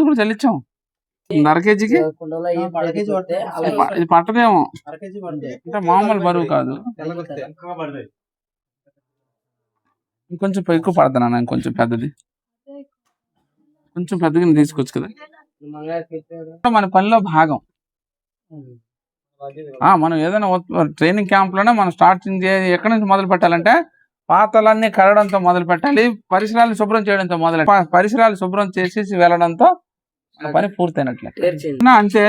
కూడా చల్లించాం. 1/2 కేజీకి ఇది పట్టదేమో, అంటే మామూలు బరువు కాదు. ఇంకొంచెం ఎక్కువ పడతాను, ఇంకొంచెం పెద్దది, కొంచెం పెద్దగా తీసుకోవచ్చు కదా. మన పనిలో భాగం. మనం ఏదైనా ట్రైనింగ్ క్యాంప్ లోనే మనం స్టార్టింగ్ ఎక్కడి నుంచి మొదలు పెట్టాలంటే, పాతలన్నీ కడడంతో మొదలు పెట్టాలి, పరిసరాలు శుభ్రం చేయడంతో పరిసరాలు శుభ్రం చేసేసి వెళ్ళడంతో పని పూర్తయినట్లే. అంతే.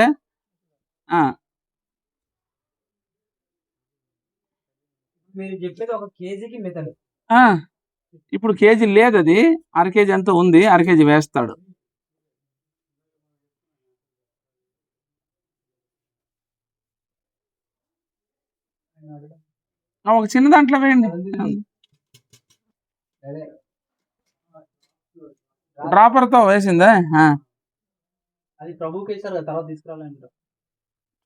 ఇప్పుడు కేజీ లేదు, అది 1/2 కేజీ ఎంతో ఉంది, 1/2 కేజీ వేస్తాడు. ఒక చిన్న దాంట్లో వేయండి, డ్రాపర్ తో వేసిందే.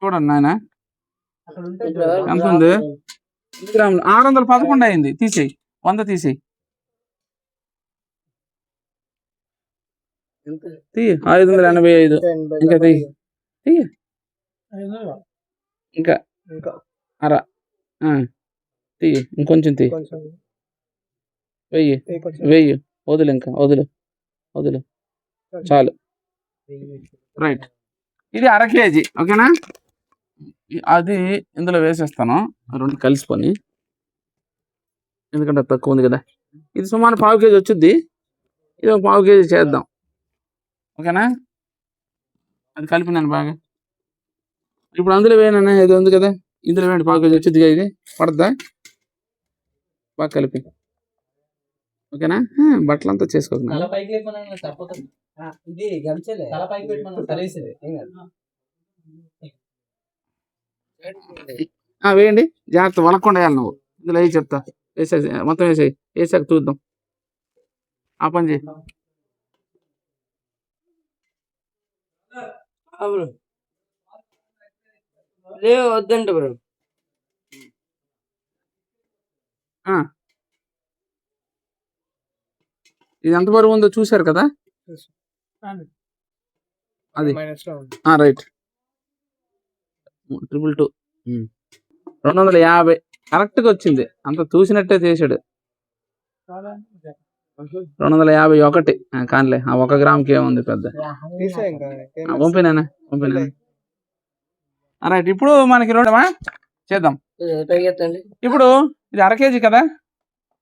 చూడండి నాయన, ఎంత ఉంది? 611 అయింది. తీసేయి, 100 తీసేయి. 585. ఇంకా ఇంకా అర తీయి, ఇంకొంచెం తీయి, వెయ్యి. వదులు, ఇంకా వదులు, చాలు. రైట్, ఇది 1/2 కేజీ. ఓకేనా? అది ఇందులో వేసేస్తాను, 2 కలిసిపోయి, ఎందుకంటే తక్కువ ఉంది కదా. ఇది సుమారు 1/2 కేజీ వచ్చింది, ఇది ఒక 1/2 కేజీ చేద్దాం. ఓకేనా? అది కలిపినాను బాగా. ఇప్పుడు అందులో వేయనా, ఇది ఉంది కదా, ఇందులో వేయండి. 1/2 కేజీ వచ్చిందిగా, ఇది పడద్దా? బాగా కలిపి. ఓకేనా? బట్టలంతా చేసుకోవాలి. వేయండి, జాగ్రత్త వలకుండా వేయాలి నువ్వు. ఇందులో వేసి చెప్తా, వేసేసి మొత్తం వేసాక చూద్దాం. ఆ పని చేయి. వద్దంట బ్రో. ఇది ఎంత బరువు ఉందో చూసారు కదా, అది రైట్. 222 250 కరెక్ట్ గా వచ్చింది, అంత చూసినట్టే చేశాడు. 251 కానిలే, ఆ 1 గ్రాముకి ఏముంది పెద్ద. పంపినా. రైట్, ఇప్పుడు మనకి 2 చేద్దాం. ఇప్పుడు ఇది 1/2 కేజీ కదా,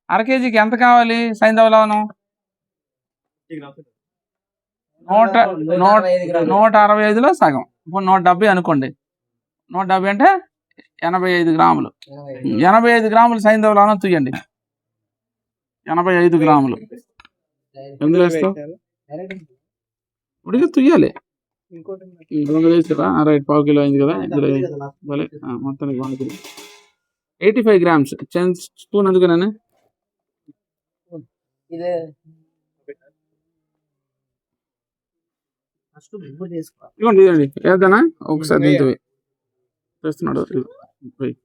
1/2 కేజీకి ఎంత కావాలి సైంధవ లవణం? 165లో సగం. ఇప్పుడు 170 అనుకోండి. 170 అంటే 85 గ్రాములు. 85 గ్రాములు సైంధవ లవణం తీయండి. 85 గ్రాములు ఎందులో వేస్తావు? ఉడికి తుయ్యాలి. 200 వేసారా? రైట్, 1/2 కిలో అయింది కదా. ఇందులో మొత్తానికి 85 గ్రామ్స్ స్పూన్. అందుకనే ఇదే ఇదిగోండి ఇదండి ఏదైనా ఒకసారి దీంతో చేస్తున్నాడు వెయ్యి.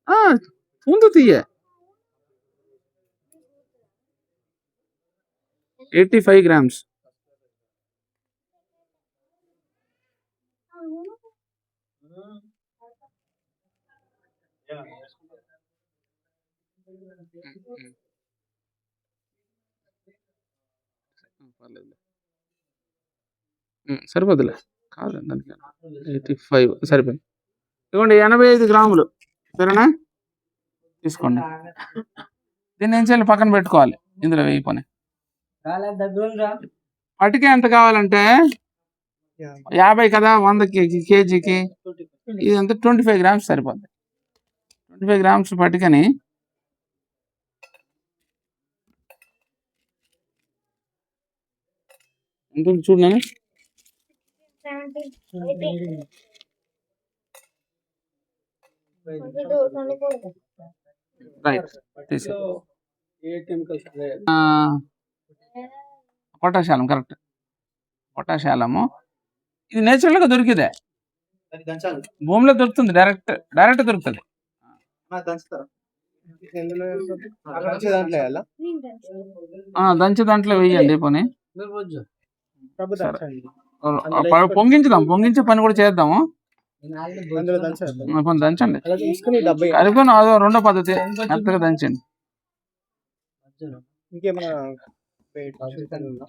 ఆ, ముందు తీయ 85 grams. సరిపోద్దులే కాదు దానికి 85 సరిపోయింది. ఇదిగోండి 85 గ్రాములు సరేనా తీసుకోండి. దీన్ని ఏం చేయాలి పక్కన పెట్టుకోవాలి. ఇందులో వెయ్యి పని పటిక ఎంత కావాలంటే 50 కదా 100 కేజీకి ఇదంతా 25 grams సరిపోద్ది. 25 grams పటికని ఎంత చూడండి రైట్ తీసే పొటాషియం కరెక్ట్ పొటాషియము ఇది నేచురల్ గా దొరికిదే భూమిలో దొరుకుతుంది డైరెక్ట్ దొరుకుతుంది. దంచి దాంట్లో వెయ్యండి పని పొంగించి పని కూడా చేద్దాము. దంచండి కలిపి అదో రెండో పద్ధతి మెత్తగా దంచండి.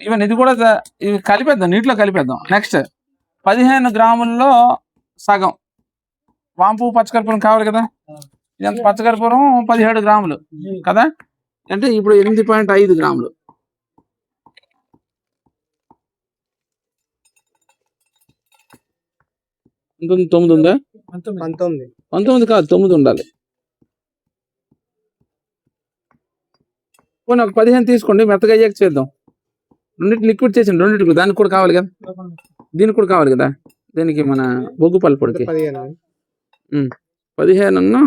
ఈవెన్ ఇది కూడా ఇది కలిపేద్దాం నీటిలో కలిపేద్దాం. నెక్స్ట్ 15 గ్రాముల్లో సగం వాంపు పచ్చకర్పూరం కావాలి కదా. ఇదంత పచ్చకర్పూరం 17 గ్రాములు కదా అంటే ఇప్పుడు 8.5 గ్రాములు. ఎంత 9 ఉందా 19 కాదు 9 ఉండాలి. పోనీ ఒక 15 తీసుకోండి మెత్తగా అయ్యాక చేద్దాం. రెండింటి లిక్విడ్ చేసిండి రెండింటికి దానికి కూడా కావాలి కదా దీనికి కూడా కావాలి కదా దీనికి మన బొగ్గు పల్పొడికి 15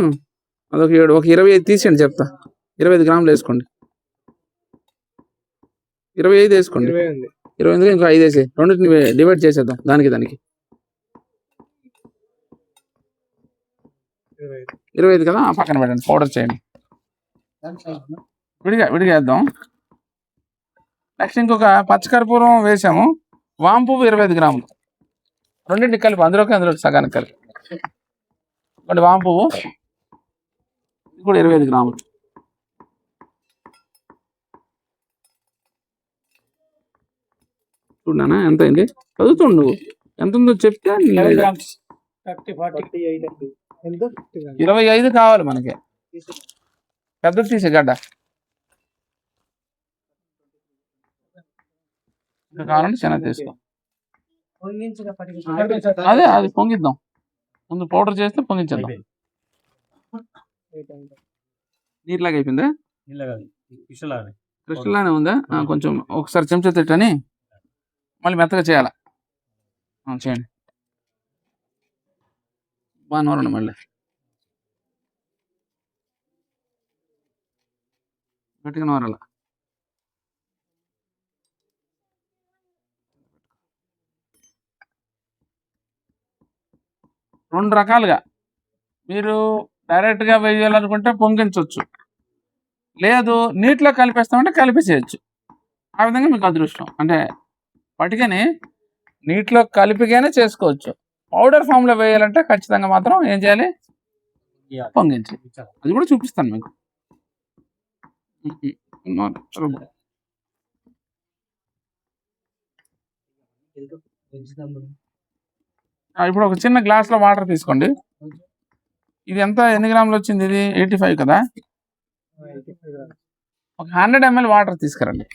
అదొక 7 ఒక 25 తీసేయండి చెప్తా. 25 గ్రాములు వేసుకోండి 25 వేసుకోండి 25 ఇంకో 5 వేసి రెండింటిని డివైడ్ చేసేద్దాం దానికి 25 కదా పక్కన పెట్టండి పౌడర్ చేయండి విడిగా వేద్దాం. నెక్స్ట్ ఇంకొక పచ్చకర్పూరం వేసాము వాంపు 25 గ్రాములు రెండింటికి కలిపి అందులోకి సగానికి కలిపి ఒకటి వాంపు కూడా 25 గ్రాములు. చూడనా ఎంత అయింది చదువుతుండు నువ్వు ఎంత ఉందో చెప్తే 25 కావాలి మనకి పెద్ద తీసే గడ్డ ఇంకా కావాలంటే చిన్న తీసుకో. అదే అది పొంగిద్దాం ముందు పౌడర్ చేస్తే పొంగించేద్దాం. నీటిలాగా అయిపోయిందా క్రిస్టల్లానే ఉందా కొంచెం ఒకసారి చెంచా తిట్టని మళ్ళీ మెత్తగా చేయాలా చేయండి బాగా నూరండి మళ్ళీ గట్టిగా నూరాల. రెండు రకాలుగా మీరు డైరెక్ట్గా వేయాలనుకుంటే పొంగించవచ్చు లేదు నీటిలో కలిపేస్తామంటే కలిపేసేయచ్చు. ఆ విధంగా మీకు అదృష్టం అంటే పటికని నీటిలో కలిపిగానే చేసుకోవచ్చు. పౌడర్ ఫామ్లో వేయాలంటే ఖచ్చితంగా మాత్రం ఏం చేయాలి పొంగించి అది కూడా చూపిస్తాను మీకు. ఇప్పుడు ఒక చిన్న గ్లాస్లో వాటర్ తీసుకోండి. ఇది ఎంత ఎన్ని గ్రాములు వచ్చింది ఇది 85 కదా ఒక 100 ml వాటర్ తీసుకురండి.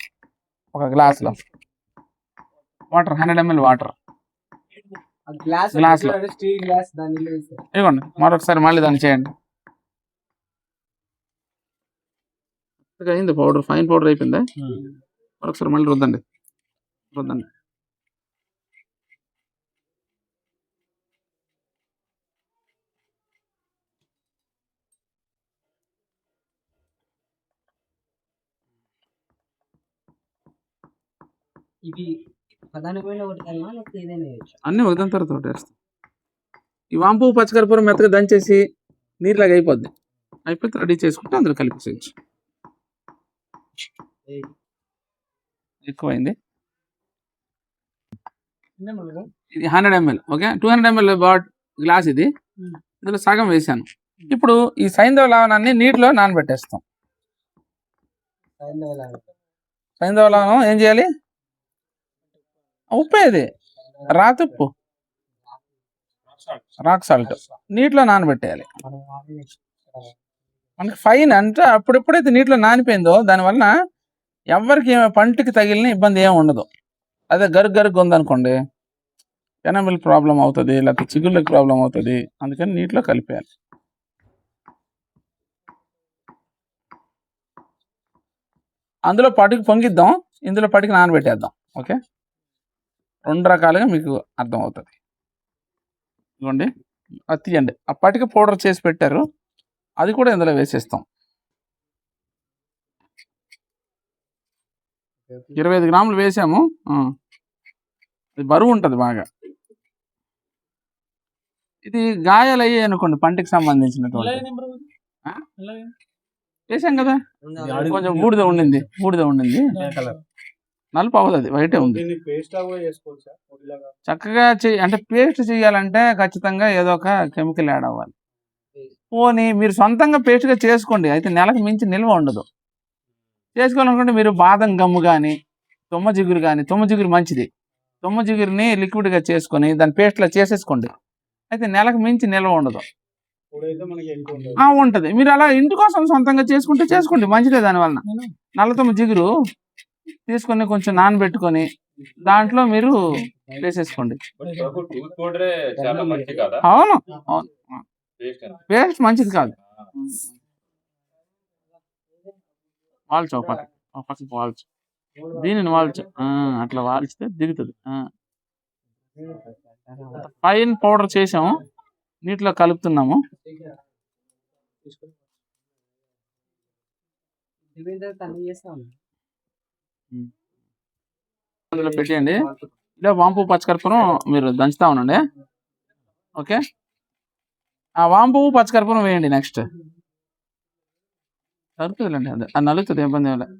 ఒక గ్లాస్లో వాటర్ 100 ml వాటర్ గ్లాస్లో ఇవ్వండి. మరొకసారి మళ్ళీ దాన్ని చేయండి. అయింది పౌడర్ ఫైన్ పౌడర్ అయిపోయిందా మరొకసారి మళ్ళీ రుద్దండి. ఇది ప్రధాని పోయిన ఒకటి కన్నా లేకపోతే ఏదైనా వేయొచ్చు. అన్నీ ఒకదాని తర్వాత ఒకటి వేస్తాం. ఈ వాంపు పచ్చకర్పూరం మెత్తగా దంచేసి నీరులాగా అయిపోద్ది. అయిపోతే రెడీ చేసుకుంటే అందులో కలిపేసేయచ్చు. ఎక్కువైంది. ఇది 100 ml. ఓకే, 200 ml గ్లాస్ ఇది. ఇందులో సగం వేసాను. ఇప్పుడు ఈ సైంధవ లవణాన్ని నీటిలో నానబెట్టేస్తాం. సైంధవ లవణం ఏం చేయాలి? ఉప్పు, ఇది రాతుప్పు, రాక్ సాల్ట్ నీటిలో నానబెట్టేయాలి. మనకి ఫైన్ అంటే అప్పుడెప్పుడైతే నీటిలో నానిపోయిందో దానివల్ల ఎవరికి పంటికి తగిలిన ఇబ్బంది ఏమి ఉండదు. అదే గరుగ్గా ఉందనుకోండి, ఎనమిల్ ప్రాబ్లం అవుతుంది, లేకపోతే చిగుళ్ళకి ప్రాబ్లం అవుతుంది. అందుకని నీటిలో కలిపేయాలి. అందులో పటికి పొంగిద్దాం, ఇందులో పటికి నానబెట్టేద్దాం. ఓకే, 2 రకాలుగా మీకు అర్థం అవుతుంది. ఇదిగోండి, అది తీయండి. ఆ పటిక పౌడర్ చేసి పెట్టారు, అది కూడా ఇందులో వేసేస్తాం. 25 గ్రాములు వేసాము. ఇది బరువు ఉంటుంది బాగా. ఇది గాయాలు అయ్యాయి అనుకోండి, పంటికి సంబంధించినటువంటి వేసాం కదా, కొంచెం బూడిద ఉండింది, నలుపు అవ్వదు, అది వైటే ఉంది. చక్కగా అంటే పేస్ట్ చేయాలంటే ఖచ్చితంగా ఏదో ఒక కెమికల్ యాడ్ అవ్వాలి. పోనీ మీరు సొంతంగా పేస్ట్గా చేసుకోండి, అయితే నెలకు మించి నిల్వ ఉండదు. చేసుకోవాలనుకుంటే మీరు బాదం గమ్ము కానీ, తుమ్మ జిగురు కానీ, తుమ్మ జిగురు మంచిది, తుమ్మ జిగురుని లిక్విడ్గా చేసుకొని దాని పేస్ట్లా చేసేసుకోండి, అయితే నెలకు మించి నిల్వ ఉండదు. ఉంటుంది. మీరు అలా ఇంటి కోసం సొంతంగా చేసుకుంటే చేసుకోండి, మంచిదే. దానివల్ల నల్ల తుమ్మ జిగురు తీసుకొని కొంచెం నానబెట్టుకొని దాంట్లో మీరు వేసేసుకోండి. అవును, పేస్ట్ మంచిది కాదు. వాల్చు పక్కకి వాల్చు, దీనిని వాల్చు, అట్లా వాల్చితే దిగుతుంది. ఫైన్ పౌడర్ చేసాము, నీటిలో కలుపుతున్నాము. అందులో పెట్టేయండి. ఇలా వాంపు పచ్చకర్పూరం మీరు దంచుతా ఉండండి. ఓకే, ఆ వాంపు పచ్చకర్పూరం వేయండి. నెక్స్ట్ కలుపుతుందిలేండి, అది నలుగుతుంది, ఇబ్బంది ఏమి లేదు.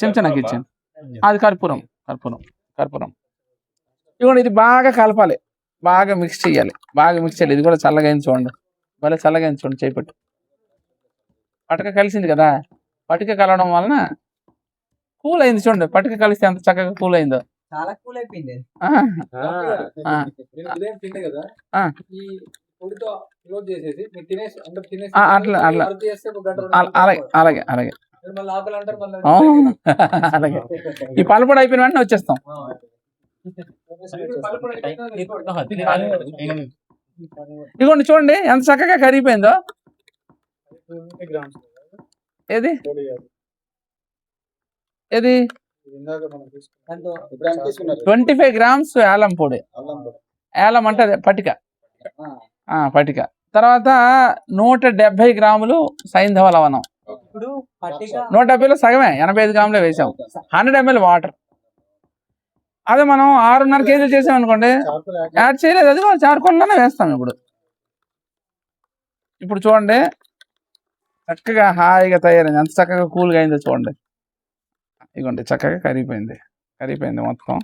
చెంచా నాకు ఇచ్చాను, అది కర్పూరం. ఇదిగోండి, ఇది బాగా కలపాలి, బాగా మిక్స్ చేయాలి. ఇది కూడా చల్లగా అయింది చూడండి, భలే చల్లగా అయింది చూడండి. చేపెట్టు, పటక కలిసింది కదా, పటిక కలవడం వలన కూల్ అయింది చూడండి. పటిక కలిస్తే ఎంత చక్కగా కూల్ అయిందో. చాలా కూల్ అయిపోయింది. అట్లా అలాగే అలాగే ఈ పలుపుడు అయిపోయిన వెంటనే వచ్చేస్తాం. ఇదిగోండి చూడండి ఎంత చక్కగా కరిగిపోయిందో. ఏది 25 గ్రామ్స్ ఏలం పొడి. ఏలం అంటే అదే పటిక. తర్వాత 170 గ్రాములు సైంధవ లవణం. 170లో సగమే, 85 గ్రాములే వేసాం. 100 ml వాటర్. అదే మనం 6.5 కేజీలు చేసాం అనుకోండి, యాడ్ చేయలేదు, అది చార్కోల్లోనే వేస్తాం. ఇప్పుడు చూడండి చక్కగా హాయిగా తయారైంది, ఎంత చక్కగా కూల్గా అయిందో చూడండి. ఇదిగోండి చక్కగా కరిగిపోయింది మొత్తం.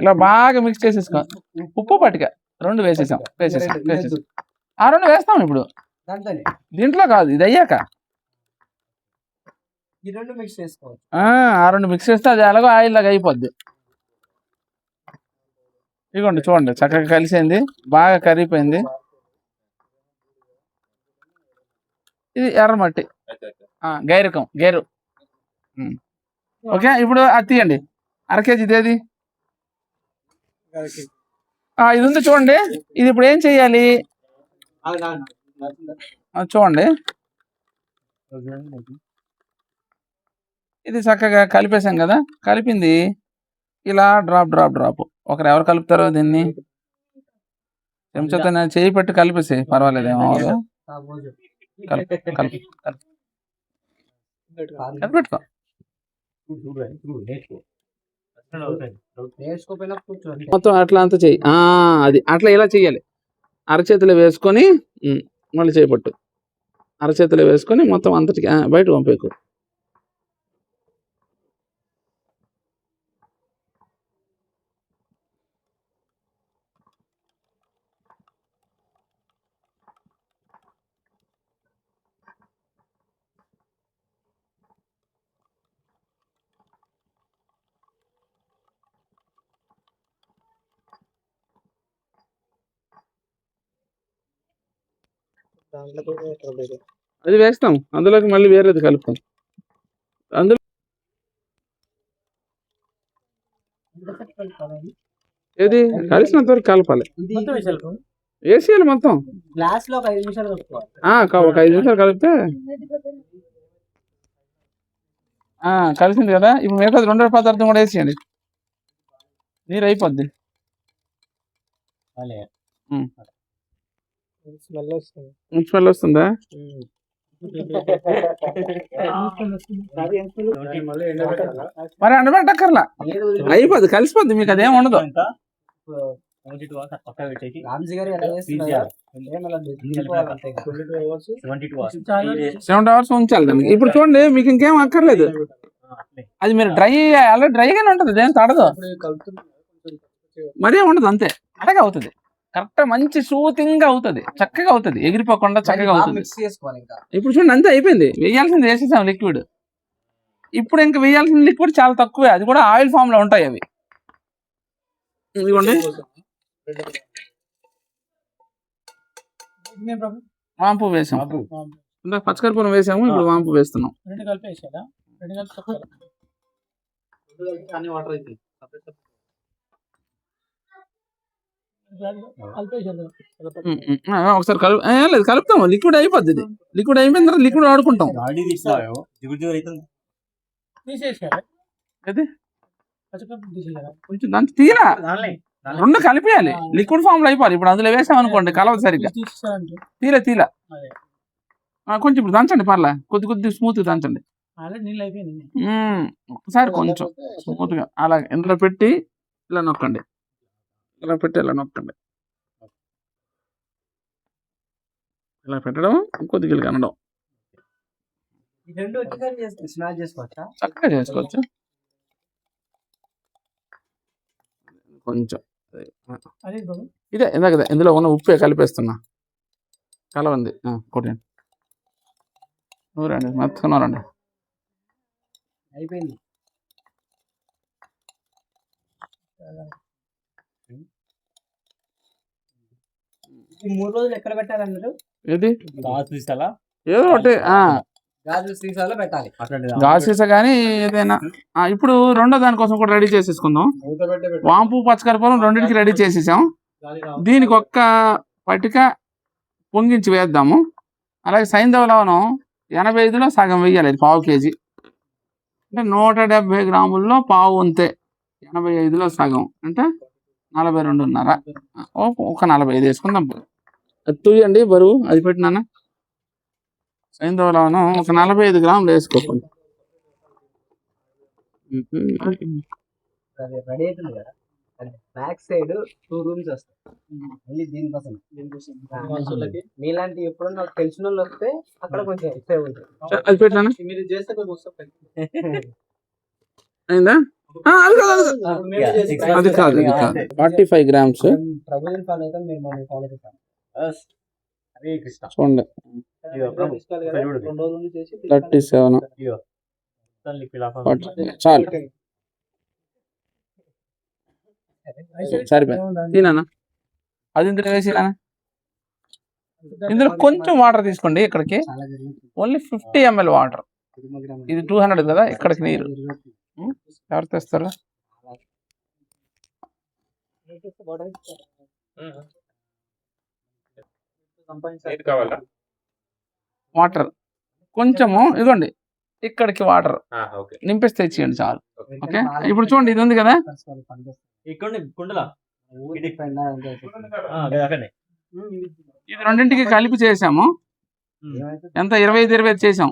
ఇలా బాగా మిక్స్ చేసేసుకో. ఉప్పు పటిక 2 వేసేసాం. ఆ 2 వేస్తాం ఇప్పుడు, దీంట్లో కాదు, ఇది అయ్యాక ఆ 2 మిక్స్ చేస్తే అది ఎలాగో ఆయిల్ లాగా అయిపోద్ది. ఇదిగోండి చూడండి చక్కగా కలిసింది, బాగా కరిగిపోయింది. ఇది ఎర్రమట్టి, గేరు. ఓకే, ఇప్పుడు అది తీయండి. 1/2 కేజీ ఇదేది, ఇది ఉంది చూడండి. ఇది ఇప్పుడు ఏం చెయ్యాలి చూడండి. ఇది చక్కగా కలిపేసాం కదా, కలిపింది ఇలా డ్రాప్. ఎవరు కలుపుతారో దీన్ని చెంచాతో చేయి పెట్టి కలిపేసి పర్వాలేదు, ఏమవుదు. కలిపెట్టుకో. నేర్చుకోపోయినా కూర్చోండి. మొత్తం అట్లా అంతా చెయ్యి. అది అట్లా ఇలా చెయ్యాలి. అరచేతిలో వేసుకొని మళ్ళీ చేపట్టు. అరచేతిలో వేసుకొని మొత్తం అంతటికి బయట పంపేకు. అది వేస్తాం, అందులోకి మళ్ళీ వేరేది కలుపుతాం. అందులో ఏది కలిసినంత వరకు కలపాలి, వేసేయాలి మొత్తం. గ్లాస్ లో ఒక 5 నిమిషాలు కలుపుకోవాలి. ఒక 5 నిమిషాలు కలిపితే కలిసింది కదా. ఇప్పుడు మిగతా రెండో పదార్థం కూడా వేసేయండి, నీరు అయిపోద్ది. స్మెల్ వస్తుందా? మరి ఎండబెట్టక్కర్లా, అయిపోద్ది, కలిసిపోద్ది, మీకు అదేం ఉండదు. రామ్జీ గారు ఎలా చేస్తున్నారు? 70 hours ఉంచాలి దానికి. ఇప్పుడు చూడండి, మీకు ఇంకేం అక్కర్లేదు. అది మీరు ఆల్రెడీ డ్రైగానే ఉంటుంది, దేని తడదు, మరీ ఉండదు, అంతే. అలాగే అవుతుంది, కరెక్ట్, మంచి సూతింగ్ అవుతుంది, చక్కగా అవుతుంది, ఎగిరిపోకుండా చక్కగా అవుతుంది. ఇప్పుడు చూడండి, అంతే అయిపోయింది. వేయాల్సింది వేసేసాం లిక్విడ్. ఇప్పుడు ఇంకా వేయాల్సిన లిక్విడ్ చాలా తక్కువే, అది కూడా ఆయిల్ ఫామ్ లో ఉంటాయి అవి. ఇదిగోండి, వాంపు వేసాం, ఇందాక పచ్చకర్పూరం వేసాము, ఇప్పుడు వాంపు వేస్తున్నాం. ఒకసారి లేదు, కలుపుతాము, లిక్విడ్ అయిపోద్ది. ఇది లిక్విడ్ అయిపోయిన తర్వాత లిక్విడ్ వాడుకుంటాం. కొంచెం దాంట్లో తీరా, రెండు కలిపేయాలి, లిక్విడ్ ఫామ్ లో అయిపోవాలి. ఇప్పుడు అందులో వేసాం అనుకోండి, కలవదు సరిగ్గా, తీల కొంచెం ఇప్పుడు దంచండి, పర్లే, కొద్ది స్మూత్ గా దంచండి. ఒకసారి కొంచెం స్మూత్ గా అలా ఇందులో పెట్టి ఇలా నొక్కండి, ఇలా పెట్టి ఇలా నొక్కండి, ఇలా పెట్టడం, కొద్దిగా అనడం, చక్కగా చేసుకోవచ్చు. కొంచెం ఇదే ఇందాక ఇందులో ఉన్న ఉప్పే కలిపేస్తున్నా, కలవంది కొట్టండి, నూరండి, మెత్తకున్నారండి, అయిపోయింది. ఈ 3 రోజులు ఎక్కడ పెట్టాలన్నారు? ఏది ఏదో ఒకటి గాజు సీసాలో పెట్టాలి, గాజు సీసా కానీ ఏదైనా. ఇప్పుడు రెండో దానికోసం కూడా రెడీ చేసేసుకుందాం. వాంపు పచ్చకర్పూరం రెండింటికి రెడీ చేసేసాం. దీనికి ఒక్క పట్టిక పొంగించి వేద్దాము. అలాగే సైంధవ లవణం 85లో సగం వేయాలి, 1/4 kg, అంటే 170 గ్రాముల్లో పావు వంతే, 85లో సగం అంటే 42.5. ఒక 45 వేసుకుందాం. అది తూయండి బరువు, అది పెట్టినా. సైంధవ లవణం ఒక 45 గ్రాములు వేసుకోకండి. రెడీ అవుతుంది కదా. బ్యాక్ సైడ్ 2 రూమ్స్ వస్తాయి, మళ్ళీ దీనికోసం. మీలాంటి ఎప్పుడన్నా తెలిసిన వాళ్ళు వస్తే అక్కడ కొంచెం సేవ్ ఉంటుంది. అది పెట్టినా మీరు చేస్తే అయిందా? అది కాదు 45 grams. ప్రభుత్వం ఫాలో అయితే మీరు మమ్మల్ని ఫాలో చేస్తాం. చూడండి 37 చాలు, సరిపోయింది. తినా అది ఇందులో వేసినా. ఇందులో కొంచెం వాటర్ తీసుకోండి, ఇక్కడికి ఓన్లీ 50 ml వాటర్. ఇది 200 కదా, ఇక్కడికి నీరు ఎవరు తెస్తారు? వాటర్ కొంచెము ఇదిగోండి, ఇక్కడికి వాటర్ నింపిస్తే ఇచ్చేయండి చాలు. ఓకే, ఇప్పుడు చూడండి, ఇది ఉంది కదా, ఇది రెండింటికి కలిపి చేసాము. ఎంత 25 చేసాం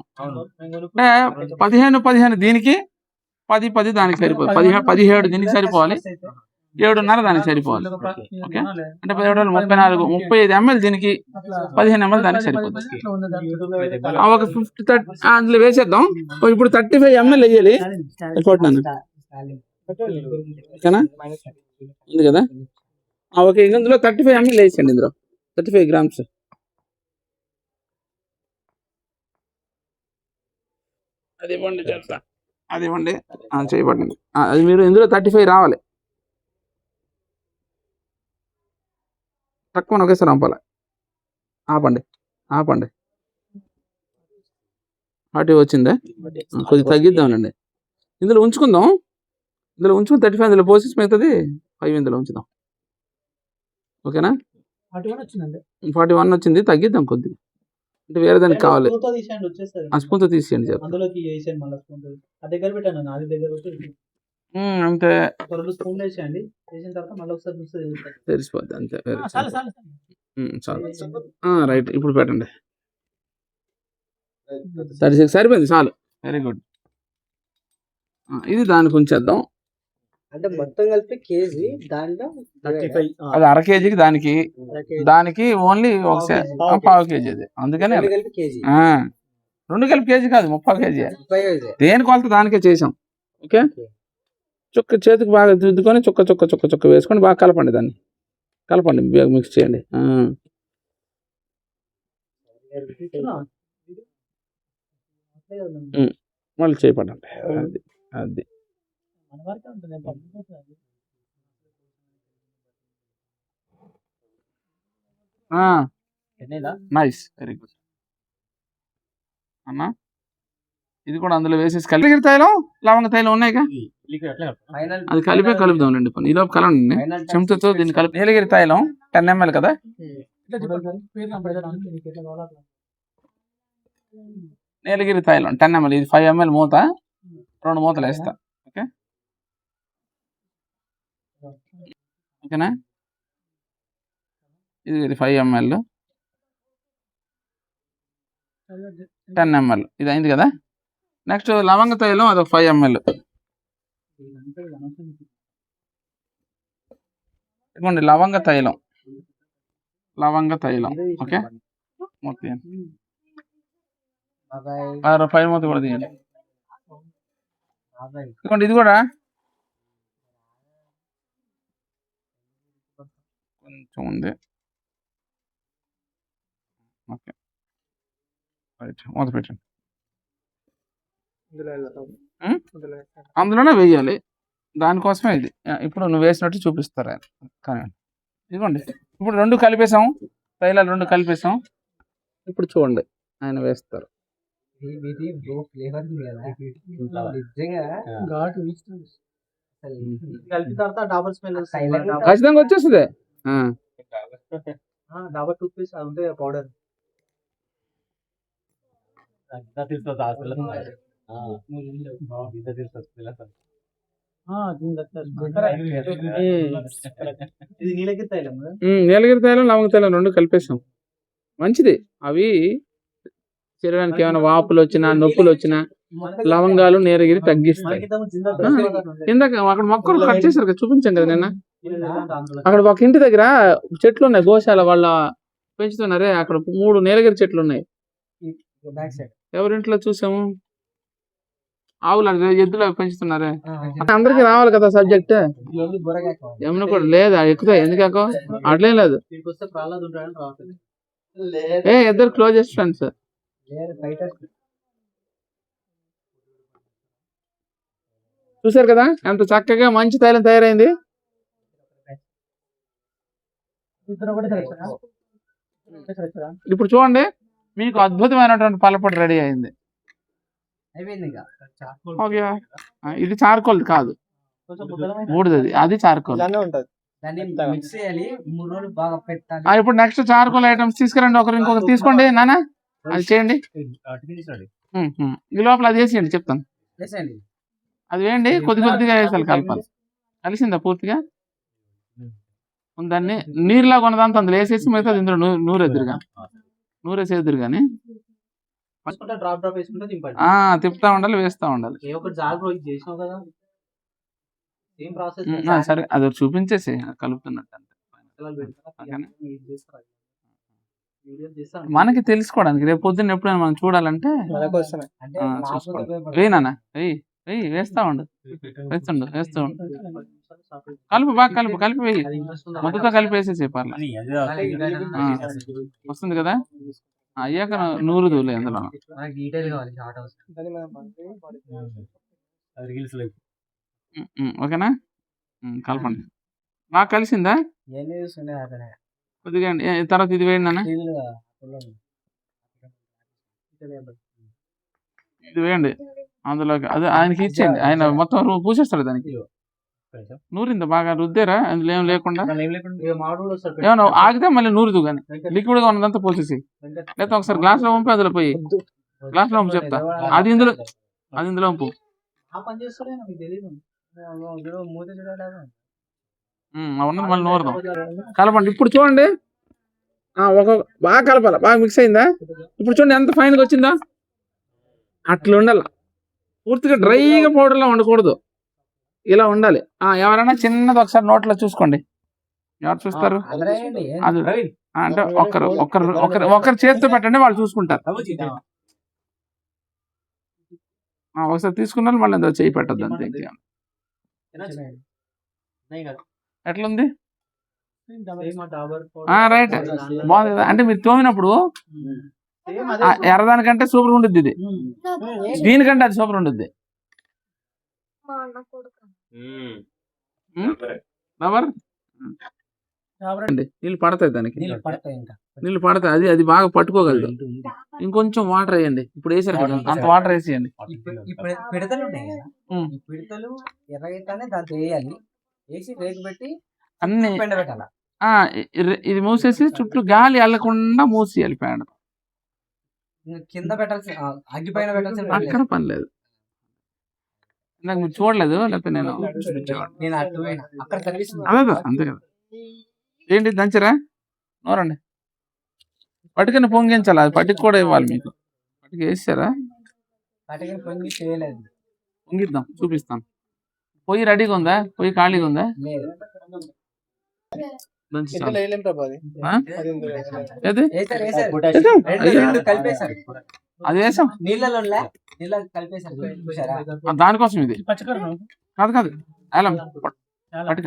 అంటే 15 దీనికి 10 దానికి సరిపోదు. 17 దీనికి సరిపోవాలి, 7.5 దానికి సరిపోవాలి. ఓకే, అంటే 17 34 35 ml దీనికి, 15 ml దానికి సరిపోతుంది. ఒక 50 అందులో వేసేద్దాం. ఇప్పుడు 35 ml వేయాలి. ఓకేనా, ఉంది కదా. ఓకే, ఇందులో 35 ml వేసేయండి. ఇందులో 35 grams. అది ఇవ్వండి, చేస్తా. అది ఇవ్వండి, చేయబడింది. అది మీరు ఇందులో 35 రావాలి. తక్కువ ఒకేసారి పంపాలి. ఆపండి. 40 వచ్చిందే, కొద్దిగా తగ్గిద్దాంలేండి. ఇందులో ఉంచుకుందాం. ఇందులో ఉంచుకుని 35 ఇందులో పోసేసి మిగతాది 5 ఇందులో ఉంచుదాం. ఓకేనా, 41 వచ్చింది, తగ్గిద్దాం కొద్దిగా. అంటే వేరే దానికి కావాలి. స్పూన్తో తీసేయండి. అంతే, తెలిసిపోద్ది. అంతే, రైట్. ఇప్పుడు పెట్టండి. 36 సరిపోయింది, చాలు. Very good. ఇది దానికి ఉంచేద్దాం. అంటే మొత్తం కలిపి కేజీ, దాంట్లో అది అర కేజీకి, దానికి ఓన్లీ ఒక పావు కేజీ. అది అందుకని 2 కలిపి కేజీ కాదు, 30 కేజీ. దేని కొలత దానికే చేసాం. ఓకే, చుక్క చేతికి బాగా దిద్దుకొని చుక్క వేసుకొని బాగా కలపండి. దాన్ని కలపండి, మిక్స్ చేయండి. మళ్ళీ చేయపడండి. అది నైస్, వెరీ గుడ్ అన్నా. ఇది కూడా అందులో వేసేసి కలిపి తైలం, లవంగ తైలం ఉన్నాయిగా, అది కలుపుదాంలేండి. ఈ లోపు కలండి చెంచాతో దీన్ని కలిపి. నీలగిరి తైలం 10 ml కదా. నీలగిరి తైలం 10 ml, ఇది 5 ml మూత, 2 మూతలు వేస్తా. ఓకే, ఓకేనా. ఇది 5 ml, 10 ml, ఇది అయింది కదా. నెక్స్ట్ లవంగ తైలం, అదొక 5 ml. ఇదిగోండి లవంగ తైలం. ఓకే, మొత్తం 5 మూత కూడా తీయండి. ఇదిగోండి, ఇది కూడా కొంచెం ఉంది. ఓకే, రైట్, మూత పెట్టండి. అందులోనే వేయాలి, దానికోసమే ఇది. ఇప్పుడు నువ్వు వేసినట్టు చూపిస్తారు ఆయన. కానీ ఇదిగోండి, ఇప్పుడు 2 కలిపేసాం, తైలాలు 2 కలిపేసాం. ఇప్పుడు చూడండి, ఆయన వేస్తారు. ఖచ్చితంగా వచ్చేస్తుంది. పౌడర్ నీలగిరి తైలం, లవంగ తైలం 2 కలిపేసాం. మంచిది. అవి శరీరానికి ఏమైనా వాపులు వచ్చినా, నొప్పులు వచ్చినా లవంగాలు, నీలగిరి తగ్గిస్తాయి. ఇందాక అక్కడ మొక్కలు కట్ చేశారు కదా, చూపించాం కదా నిన్న. అక్కడ ఒక ఇంటి దగ్గర చెట్లు ఉన్నాయి, గోశాల వాళ్ళ పెంచుతున్నారే. అక్కడ 3 నీలగిరి చెట్లు ఉన్నాయి. ఎవరింట్లో చూసాము, ఆవులు ఎద్దులు పెంచుతున్నారే. అందరికి రావాలి కదా సబ్జెక్ట్. ఏమన్నా కూడా లేదా, ఎక్కుతాయి. ఎందుకు అట్లేం లేదు. ఇద్దరు క్లోజెస్ట్ ఫ్రెండ్స్. చూసారు కదా ఎంత చక్కగా మంచి తైలం తయారైంది. ఇప్పుడు చూడండి, మీకు అద్భుతమైనటువంటి పలపొడి రెడీ అయింది. ఓకే, ఇది చార్కోల్ కాదు, బూడిదది, అది చార్కోల్. ఇప్పుడు నెక్స్ట్ చార్కోల్ ఐటమ్స్ తీసుకురండి. ఇంకొకరు తీసుకోండి నాన్న, అది చేయండి. ఈ లోపల అది వేసేయండి, చెప్తాను. అది వేయండి, కొద్దిగా వేసాలి, కలపాలి. కలిసిందా పూర్తిగా? దాన్ని నీరులాగా ఉన్నదంతా అందులో వేసేసి మిగతా ఇందులో నూరేద్దరు కానీ డ్రాప్ డ్రాప్ వేసుకుంటే దింపండి. తిప్పుతా ఉండాలి, వేస్తా ఉండాలి. ఏ ఒకటి జాగ్రత్త రోజు చేసినావు కదా, సేమ్ ప్రాసెస్. సరే అది ఒకటి చూపించేసి కలుపుతున్నట్టు అంతే. ఓకేనా? మనకి తెలుసుకోవడానికి రేపు పొద్దున్న ఎప్పుడైనా మనం చూడాలంటే అంటే చూసుకోండి. వేయినా వెయ్యి వెయ్యి, వేస్తా ఉండు, వేస్తూ ఉండు. కలుపు బాగా కలిపి వెయ్యి, మొదట కలిపేసేసి పర్లా వస్తుంది కదా. అయ్యాక నూరు దూలే అందులో. ఓకేనా, కలపండి. బాగా కలిసిందా కొద్దిగా. తర్వాత ఇది వేయండి అన్న, ఇది వేయండి అందులోకి. అదే ఆయనకి ఇచ్చేయండి, ఆయన మొత్తం పూసేస్తాడు దానికి. నూరిందా బాగా రుద్దారా అందులో ఏం లేకుండా? ఏమన్నా ఆగితే మళ్ళీ నూరుదు కానీ లిక్విడ్ గా ఉన్నదంతా పోసేసి, లేకపోతే ఒకసారి గ్లాస్ లో పంపి అందులో పోయి, గ్లాస్ లో పంపు చెప్తా. అది ఇందులో పంపు. ఉన్నది మళ్ళీ నూరదాం. కలపండి. ఇప్పుడు చూడండి, బాగా కలపాలి. బాగా మిక్స్ అయిందా? ఇప్పుడు చూడండి ఎంత ఫైన్ గా వచ్చిందా. అట్లా ఉండాలి, పూర్తిగా డ్రైగా పౌడర్ లా ఉండకూడదు, ఇలా ఉండాలి. ఎవరైనా చిన్నది ఒకసారి నోట్లో చూసుకోండి. ఎవరు చూస్తారు? అది అంటే ఒకరి చేతితో పెట్టండి, వాళ్ళు చూసుకుంటారు. ఒకసారి తీసుకున్నారు మళ్ళీ అందులో చేయి పెట్టద్దు అంతే. ఎట్లుంది? రైట్, బాగుంది కదా. అంటే మీరు తోమినప్పుడు ఎర్రదానికంటే సూపర్ ఉండుద్ది ఇది, దీనికంటే అది సూపర్ ఉండుద్ది. నీళ్ళు పడతాయి దానికి, నీళ్ళు పడతాయి. అది బాగా పట్టుకోగలదు. ఇంకొంచెం వాటర్ వేయండి. ఇప్పుడు వేసారు కదా, అంత వాటర్ వేసేయండి. పిడతలు ఉన్నాయి కదా, ఈ పిడతలు ఎర్రగైతేనే దాంట్లో వేయాలి, వేసి రేకు పెట్టి అన్ని పెట్టాలి. ఇది మూసేసి చుట్టూ గాలి వెళ్ళకుండా మూసేయాలి. పేడ కింద పెట్టాల్సి, అగ్గి పైన పెట్టాల్సి అక్కడ పని లేదు. నాకు మీరు చూడలేదు, లేకపోతే నేను అక్కడ కనిపిస్తుంది. అదే అంతే కదా. ఏంటి దంచరా? నోరండి. పట్టుకుని పొంగించాలి, అది పట్టుకు కూడా ఇవ్వాలి మీకు. పట్టుకు వేసారా? పొంగిద్దాం, చూపిస్తాను. పొయ్యి రెడీగా ఉందా? పొయ్యి ఖాళీగా ఉందా? అది వేసాం దానికోసం. ఇది కాదు కాదు, అలా పట్టుక